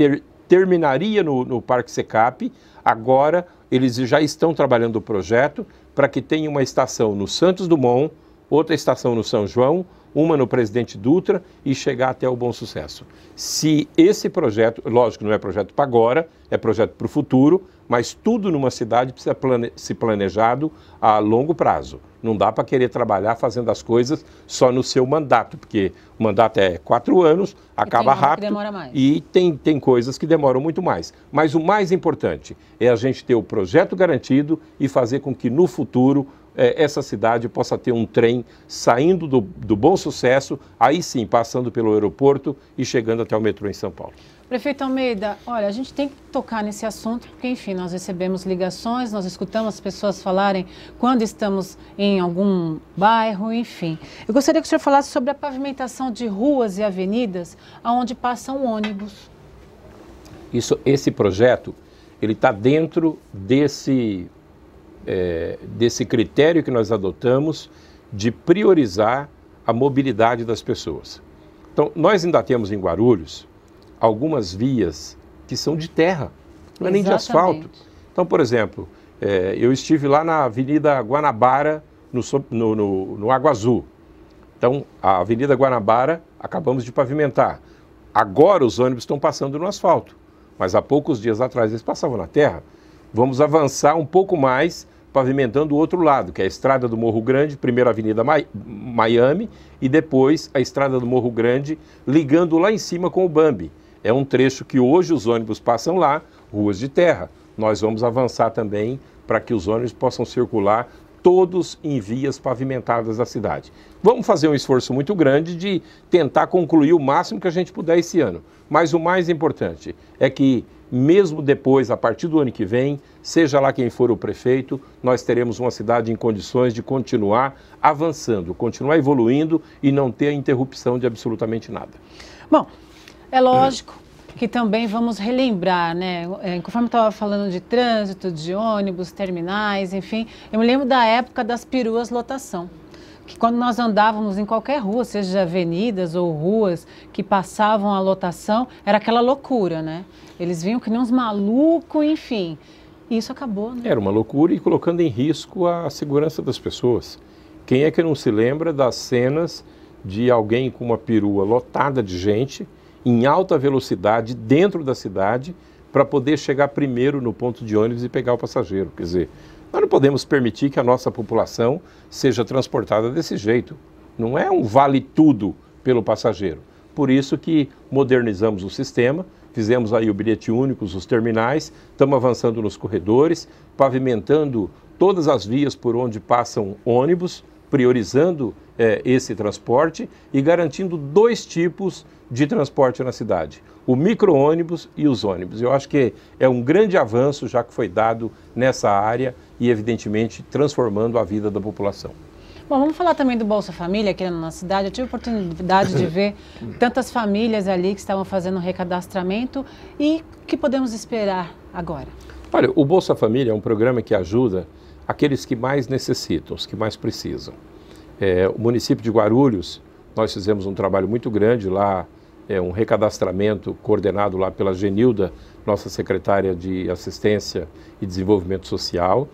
terminaria no Parque Secap. Agora eles já estão trabalhando o projeto para que tenha uma estação no Santos Dumont, outra estação no São João, uma no Presidente Dutra e chegar até o Bom Sucesso. Se esse projeto, lógico, não é projeto para agora, é projeto para o futuro, mas tudo numa cidade precisa ser planejado a longo prazo. Não dá para querer trabalhar fazendo as coisas só no seu mandato, porque o mandato é 4 anos, acaba rápido e tem coisas que demoram muito mais. Mas o mais importante é a gente ter o projeto garantido e fazer com que no futuro essa cidade possa ter um trem saindo do Bom Sucesso, aí sim, passando pelo aeroporto e chegando até o metrô em São Paulo. Prefeito Almeida, olha, a gente tem que tocar nesse assunto, porque, enfim, nós recebemos ligações, nós escutamos as pessoas falarem quando estamos em algum bairro, enfim. Eu gostaria que o senhor falasse sobre a pavimentação de ruas e avenidas onde passam ônibus. Esse projeto, ele está dentro desse critério que nós adotamos de priorizar a mobilidade das pessoas. Então, nós ainda temos em Guarulhos algumas vias que são de terra, não é nem de asfalto. Então, por exemplo, eu estive lá na Avenida Guanabara, no Água Azul. Então, a Avenida Guanabara acabamos de pavimentar. Agora os ônibus estão passando no asfalto, mas há poucos dias atrás eles passavam na terra. Vamos avançar um pouco mais, pavimentando o outro lado, que é a Estrada do Morro Grande, primeiro a Avenida Miami e depois a Estrada do Morro Grande, ligando lá em cima com o Bambi. É um trecho que hoje os ônibus passam lá, ruas de terra. Nós vamos avançar também para que os ônibus possam circular todos em vias pavimentadas da cidade. Vamos fazer um esforço muito grande de tentar concluir o máximo que a gente puder esse ano. Mas o mais importante é que, mesmo depois, a partir do ano que vem, seja lá quem for o prefeito, nós teremos uma cidade em condições de continuar avançando, continuar evoluindo e não ter a interrupção de absolutamente nada. Bom, é lógico que também vamos relembrar, né? Conforme eu estava falando de trânsito, de ônibus, terminais, enfim, eu me lembro da época das peruas lotação. Que quando nós andávamos em qualquer rua, seja avenidas ou ruas que passavam a lotação, era aquela loucura, né? Eles vinham que nem uns malucos, enfim. E isso acabou, né? Era uma loucura e colocando em risco a segurança das pessoas. Quem é que não se lembra das cenas de alguém com uma perua lotada de gente, em alta velocidade, dentro da cidade, para poder chegar primeiro no ponto de ônibus e pegar o passageiro? Quer dizer, nós não podemos permitir que a nossa população seja transportada desse jeito. Não é um vale tudo pelo passageiro. Por isso que modernizamos o sistema, fizemos aí o bilhete único, os terminais, estamos avançando nos corredores, pavimentando todas as vias por onde passam ônibus, priorizando esse transporte e garantindo 2 tipos de transporte na cidade: o micro-ônibus e os ônibus. Eu acho que é um grande avanço já que foi dado nessa área e, evidentemente, transformando a vida da população. Bom, vamos falar também do Bolsa Família aqui na nossa cidade. Eu tive a oportunidade de ver tantas famílias ali que estavam fazendo o recadastramento. E o que podemos esperar agora? Olha, o Bolsa Família é um programa que ajuda aqueles que mais necessitam, os que mais precisam. O município de Guarulhos, nós fizemos um trabalho muito grande lá, um recadastramento coordenado lá pela Genilda, nossa secretária de Assistência e Desenvolvimento Social.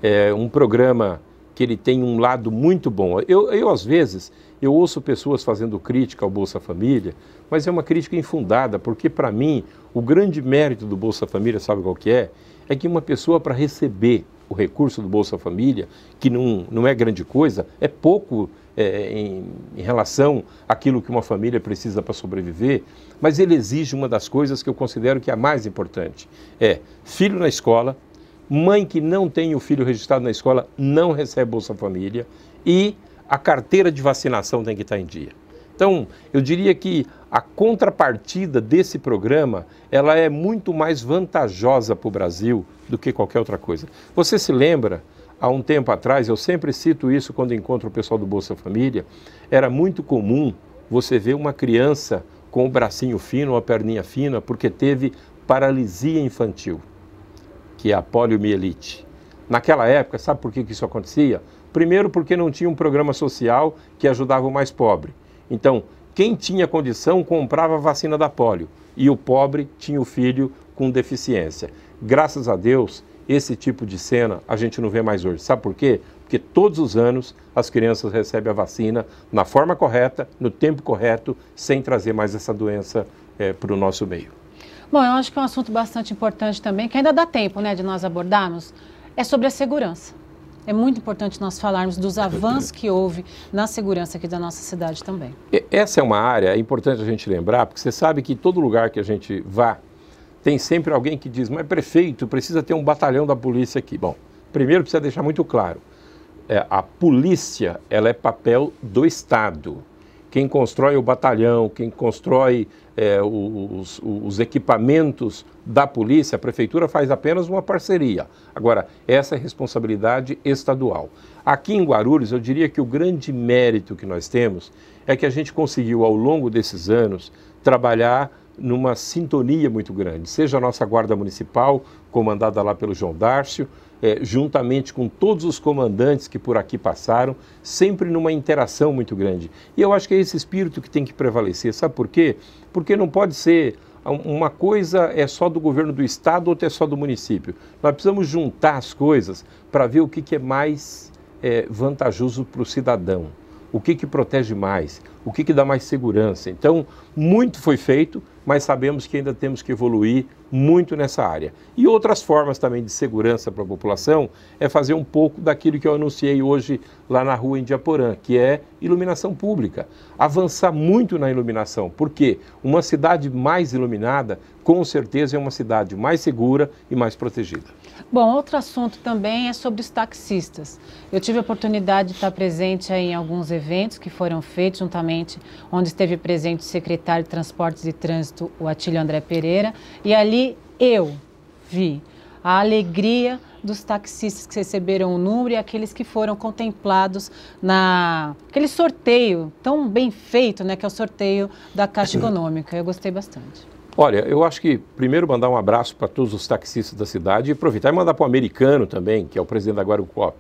É um programa que ele tem um lado muito bom. Eu às vezes, eu ouço pessoas fazendo crítica ao Bolsa Família, mas é uma crítica infundada, porque para mim, o grande mérito do Bolsa Família, sabe qual que é? É que uma pessoa, para receber o recurso do Bolsa Família, que não é grande coisa, é pouco em relação àquilo que uma família precisa para sobreviver, mas ele exige uma das coisas que eu considero que é a mais importante. É filho na escola, mãe que não tem o filho registrado na escola não recebe Bolsa Família e a carteira de vacinação tem que estar em dia. Então, eu diria que a contrapartida desse programa, ela é muito mais vantajosa para o Brasil do que qualquer outra coisa. Você se lembra, há um tempo atrás, eu sempre cito isso quando encontro o pessoal do Bolsa Família, era muito comum você ver uma criança com o bracinho fino, a perninha fina, porque teve paralisia infantil, que é a poliomielite. Naquela época, sabe por que isso acontecia? Primeiro, porque não tinha um programa social que ajudava o mais pobre. Então, quem tinha condição comprava a vacina da polio e o pobre tinha o filho com deficiência. Graças a Deus, esse tipo de cena a gente não vê mais hoje. Sabe por quê? Porque todos os anos as crianças recebem a vacina na forma correta, no tempo correto, sem trazer mais essa doença para o nosso meio. Bom, eu acho que é um assunto bastante importante também, que ainda dá tempo, né, de nós abordarmos, é sobre a segurança. É muito importante nós falarmos dos avanços que houve na segurança aqui da nossa cidade também. Essa é uma área importante a gente lembrar, porque você sabe que todo lugar que a gente vá, tem sempre alguém que diz, mas prefeito, precisa ter um batalhão da polícia aqui. Bom, primeiro precisa deixar muito claro, a polícia, ela é papel do Estado. Quem constrói o batalhão, quem constrói os equipamentos da polícia, a prefeitura faz apenas uma parceria. Agora, essa é responsabilidade estadual. Aqui em Guarulhos, eu diria que o grande mérito que nós temos é que a gente conseguiu, ao longo desses anos, trabalhar numa sintonia muito grande, seja a nossa Guarda Municipal, comandada lá pelo João Dárcio, juntamente com todos os comandantes que por aqui passaram, sempre numa interação muito grande. E eu acho que é esse espírito que tem que prevalecer. Sabe por quê? Porque não pode ser uma coisa é só do governo do estado, outra é só do município. Nós precisamos juntar as coisas para ver o que é mais vantajoso para o cidadão, o que protege mais, o que dá mais segurança. Então, muito foi feito, mas sabemos que ainda temos que evoluir muito nessa área. E outras formas também de segurança para a população é fazer um pouco daquilo que eu anunciei hoje lá na rua Indiaporã, que é iluminação pública. Avançar muito na iluminação, porque uma cidade mais iluminada, com certeza, é uma cidade mais segura e mais protegida. Bom, outro assunto também é sobre os taxistas. Eu tive a oportunidade de estar presente em alguns eventos que foram feitos juntamente, onde esteve presente o secretário de Transportes e Trânsito, o Atílio André Pereira, e ali eu vi a alegria dos taxistas que receberam o número e aqueles que foram contemplados naquele sorteio tão bem feito, né, que é o sorteio da Caixa Econômica. Eu gostei bastante. Olha, eu acho que primeiro mandar um abraço para todos os taxistas da cidade e aproveitar e mandar para o americano também, que é o presidente da Guarujá.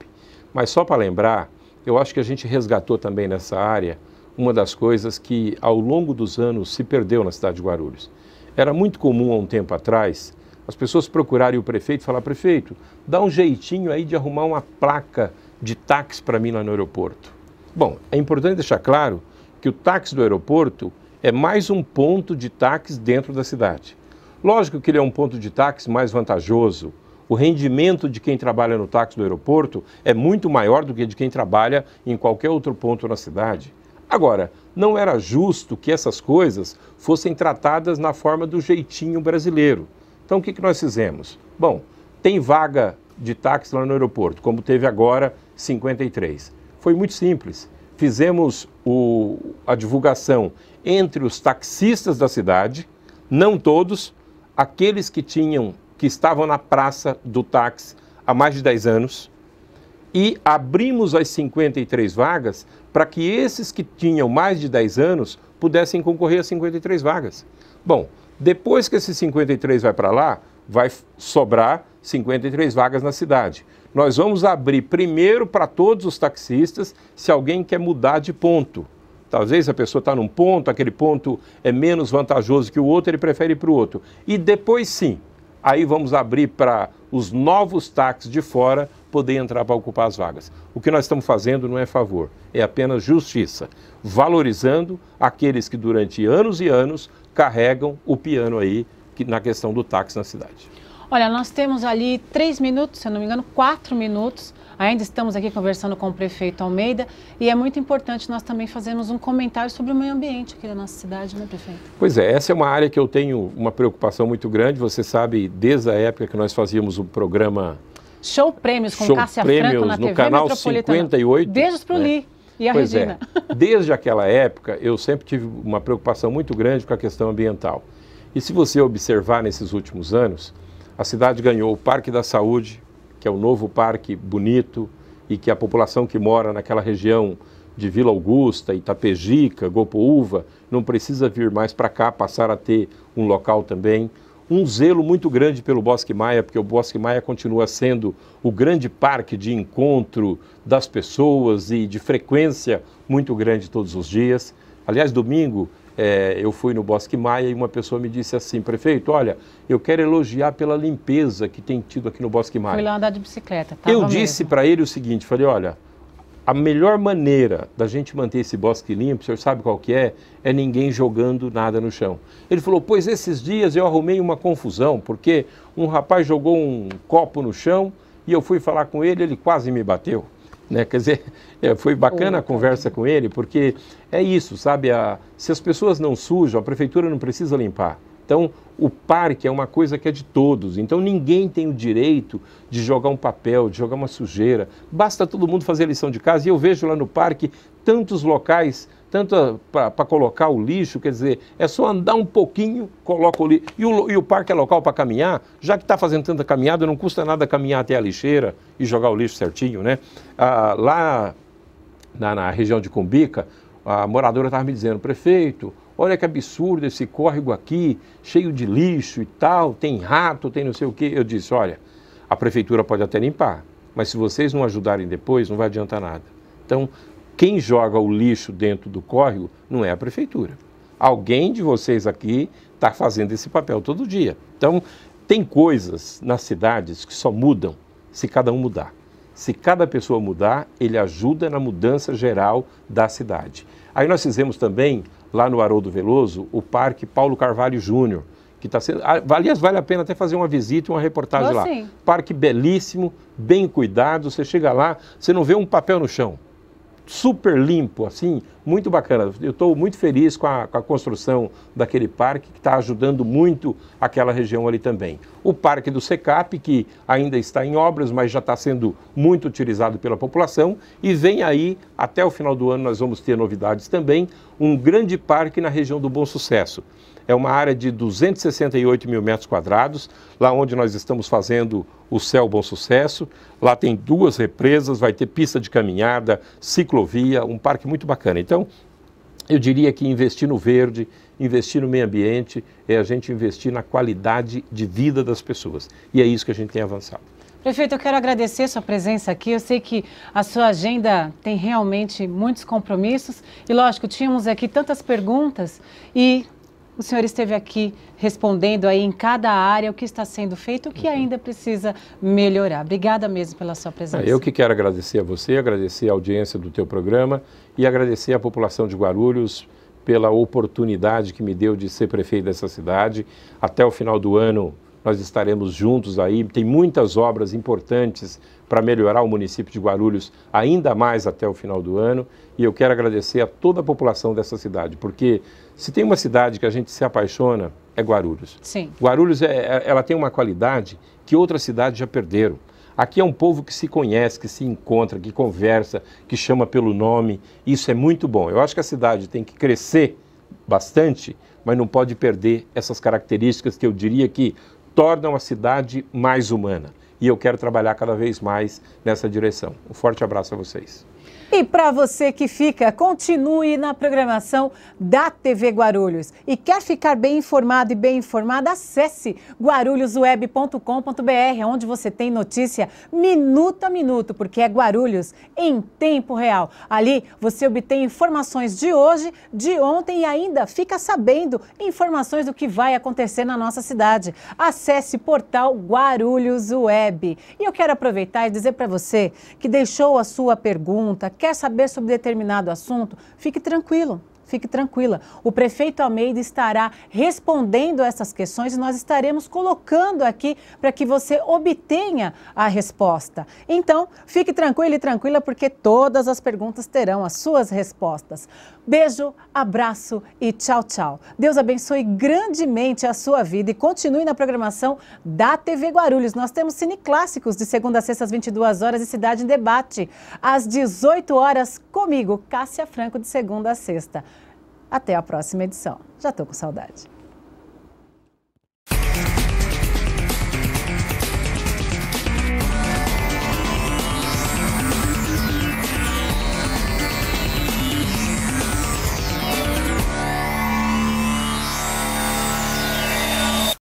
Mas só para lembrar, eu acho que a gente resgatou também nessa área uma das coisas que ao longo dos anos se perdeu na cidade de Guarulhos. Era muito comum há um tempo atrás as pessoas procurarem o prefeito e falar: prefeito, dá um jeitinho aí de arrumar uma placa de táxi para mim lá no aeroporto. Bom, é importante deixar claro que o táxi do aeroporto é mais um ponto de táxi dentro da cidade. Lógico que ele é um ponto de táxi mais vantajoso. O rendimento de quem trabalha no táxi do aeroporto é muito maior do que de quem trabalha em qualquer outro ponto na cidade. Agora, não era justo que essas coisas fossem tratadas na forma do jeitinho brasileiro. Então, o que nós fizemos? Bom, tem vaga de táxi lá no aeroporto, como teve agora 53. Foi muito simples. Fizemos a divulgação entre os taxistas da cidade, não todos, aqueles que estavam na praça do táxi há mais de 10 anos, e abrimos as 53 vagas para que esses que tinham mais de 10 anos pudessem concorrer a 53 vagas. Bom, depois que esses 53 vai para lá, vai sobrar 53 vagas na cidade. Nós vamos abrir primeiro para todos os taxistas se alguém quer mudar de ponto. Talvez a pessoa está num ponto, aquele ponto é menos vantajoso que o outro, ele prefere ir para o outro. E depois sim, aí vamos abrir para os novos táxis de fora poder entrar para ocupar as vagas. O que nós estamos fazendo não é favor, é apenas justiça, valorizando aqueles que durante anos e anos carregam o piano aí na questão do táxi na cidade. Olha, nós temos ali 3 minutos, se eu não me engano, 4 minutos. Ainda estamos aqui conversando com o prefeito Almeida e é muito importante nós também fazermos um comentário sobre o meio ambiente aqui da nossa cidade, né, prefeito? Pois é, essa é uma área que eu tenho uma preocupação muito grande. Você sabe, desde a época que nós fazíamos o programa Show Prêmios com Cássia Franco na TV canal Metropolitana. 58. Beijos para o Li e a Regina. Desde aquela época, eu sempre tive uma preocupação muito grande com a questão ambiental. E se você observar nesses últimos anos, a cidade ganhou o Parque da Saúde, que é o novo parque bonito e que a população que mora naquela região de Vila Augusta, Itapejica, Gopoúva, não precisa vir mais para cá, passar a ter um local também. Um zelo muito grande pelo Bosque Maia, porque o Bosque Maia continua sendo o grande parque de encontro das pessoas e de frequência muito grande todos os dias. Aliás, domingo, eu fui no Bosque Maia e uma pessoa me disse assim: prefeito, olha, eu quero elogiar pela limpeza que tem tido aqui no Bosque Maia. Fui lá andar de bicicleta. Eu disse para ele o seguinte, falei: olha, a melhor maneira da gente manter esse bosque limpo, o senhor sabe qual que é? É ninguém jogando nada no chão. Ele falou: pois esses dias eu arrumei uma confusão, porque um rapaz jogou um copo no chão e eu fui falar com ele, ele quase me bateu. Né? Quer dizer, foi bacana a conversa com ele, porque é isso, sabe? Se as pessoas não sujam, a prefeitura não precisa limpar. Então, o parque é uma coisa que é de todos, então ninguém tem o direito de jogar um papel, de jogar uma sujeira. Basta todo mundo fazer a lição de casa, e eu vejo lá no parque tantos locais, tanto para colocar o lixo, quer dizer, é só andar um pouquinho, coloca o lixo. E o parque é local para caminhar, já que está fazendo tanta caminhada, não custa nada caminhar até a lixeira e jogar o lixo certinho, né? Lá na região de Cumbica, a moradora estava me dizendo: prefeito, olha que absurdo esse córrego aqui, cheio de lixo e tal, tem rato, tem não sei o quê. Eu disse: olha, a prefeitura pode até limpar, mas se vocês não ajudarem depois, não vai adiantar nada. Então, quem joga o lixo dentro do córrego não é a prefeitura. Alguém de vocês aqui está fazendo esse papel todo dia. Então, tem coisas nas cidades que só mudam se cada um mudar. Se cada pessoa mudar, ele ajuda na mudança geral da cidade. Aí nós fizemos também, lá no Haroldo Veloso, o Parque Paulo Carvalho Júnior, que está sendo... Aliás, vale a pena até fazer uma visita e uma reportagem lá. Parque belíssimo, bem cuidado, você chega lá, você não vê um papel no chão. super limpo, assim, muito bacana. Eu estou muito feliz com a construção daquele parque que está ajudando muito aquela região ali também. O Parque do Secap, que ainda está em obras, mas já está sendo muito utilizado pela população, e vem aí, até o final do ano nós vamos ter novidades também, um grande parque na região do Bom Sucesso. É uma área de 268 mil metros quadrados, lá onde nós estamos fazendo o Céu Bom Sucesso. Lá tem 2 represas, vai ter pista de caminhada, ciclovia, um parque muito bacana. Então, eu diria que investir no verde, investir no meio ambiente, é a gente investir na qualidade de vida das pessoas. E é isso que a gente tem avançado. Prefeito, eu quero agradecer sua presença aqui. Eu sei que a sua agenda tem realmente muitos compromissos. E, lógico, tínhamos aqui tantas perguntas e o senhor esteve aqui respondendo aí em cada área o que está sendo feito, o que ainda precisa melhorar. Obrigada mesmo pela sua presença. Eu que quero agradecer a você, agradecer a audiência do teu programa e agradecer à população de Guarulhos pela oportunidade que me deu de ser prefeito dessa cidade. Até o final do ano nós estaremos juntos aí. Tem muitas obras importantes para melhorar o município de Guarulhos ainda mais até o final do ano. E eu quero agradecer a toda a população dessa cidade, porque se tem uma cidade que a gente se apaixona, é Guarulhos. Sim. Guarulhos, ela tem uma qualidade que outras cidades já perderam. Aqui é um povo que se conhece, que se encontra, que conversa, que chama pelo nome. Isso é muito bom. Eu acho que a cidade tem que crescer bastante, mas não pode perder essas características que eu diria que tornam a cidade mais humana. E eu quero trabalhar cada vez mais nessa direção. Um forte abraço a vocês. E para você que fica, continue na programação da TV Guarulhos. E quer ficar bem informado e bem informada, acesse guarulhosweb.com.br, onde você tem notícia minuto a minuto, porque é Guarulhos em tempo real. Ali você obtém informações de hoje, de ontem e ainda fica sabendo informações do que vai acontecer na nossa cidade. Acesse o portal Guarulhos Web. E eu quero aproveitar e dizer para você que deixou a sua pergunta, quer saber sobre determinado assunto, fique tranquilo. Fique tranquila, o prefeito Almeida estará respondendo essas questões e nós estaremos colocando aqui para que você obtenha a resposta. Então, fique tranquilo e tranquila porque todas as perguntas terão as suas respostas. Beijo, abraço e tchau, tchau. Deus abençoe grandemente a sua vida e continue na programação da TV Guarulhos. Nós temos Cine Clássicos de segunda a sexta às 22 horas e Cidade em Debate às 18 horas comigo, Cássia Franco, de segunda a sexta. Até a próxima edição. Já estou com saudade.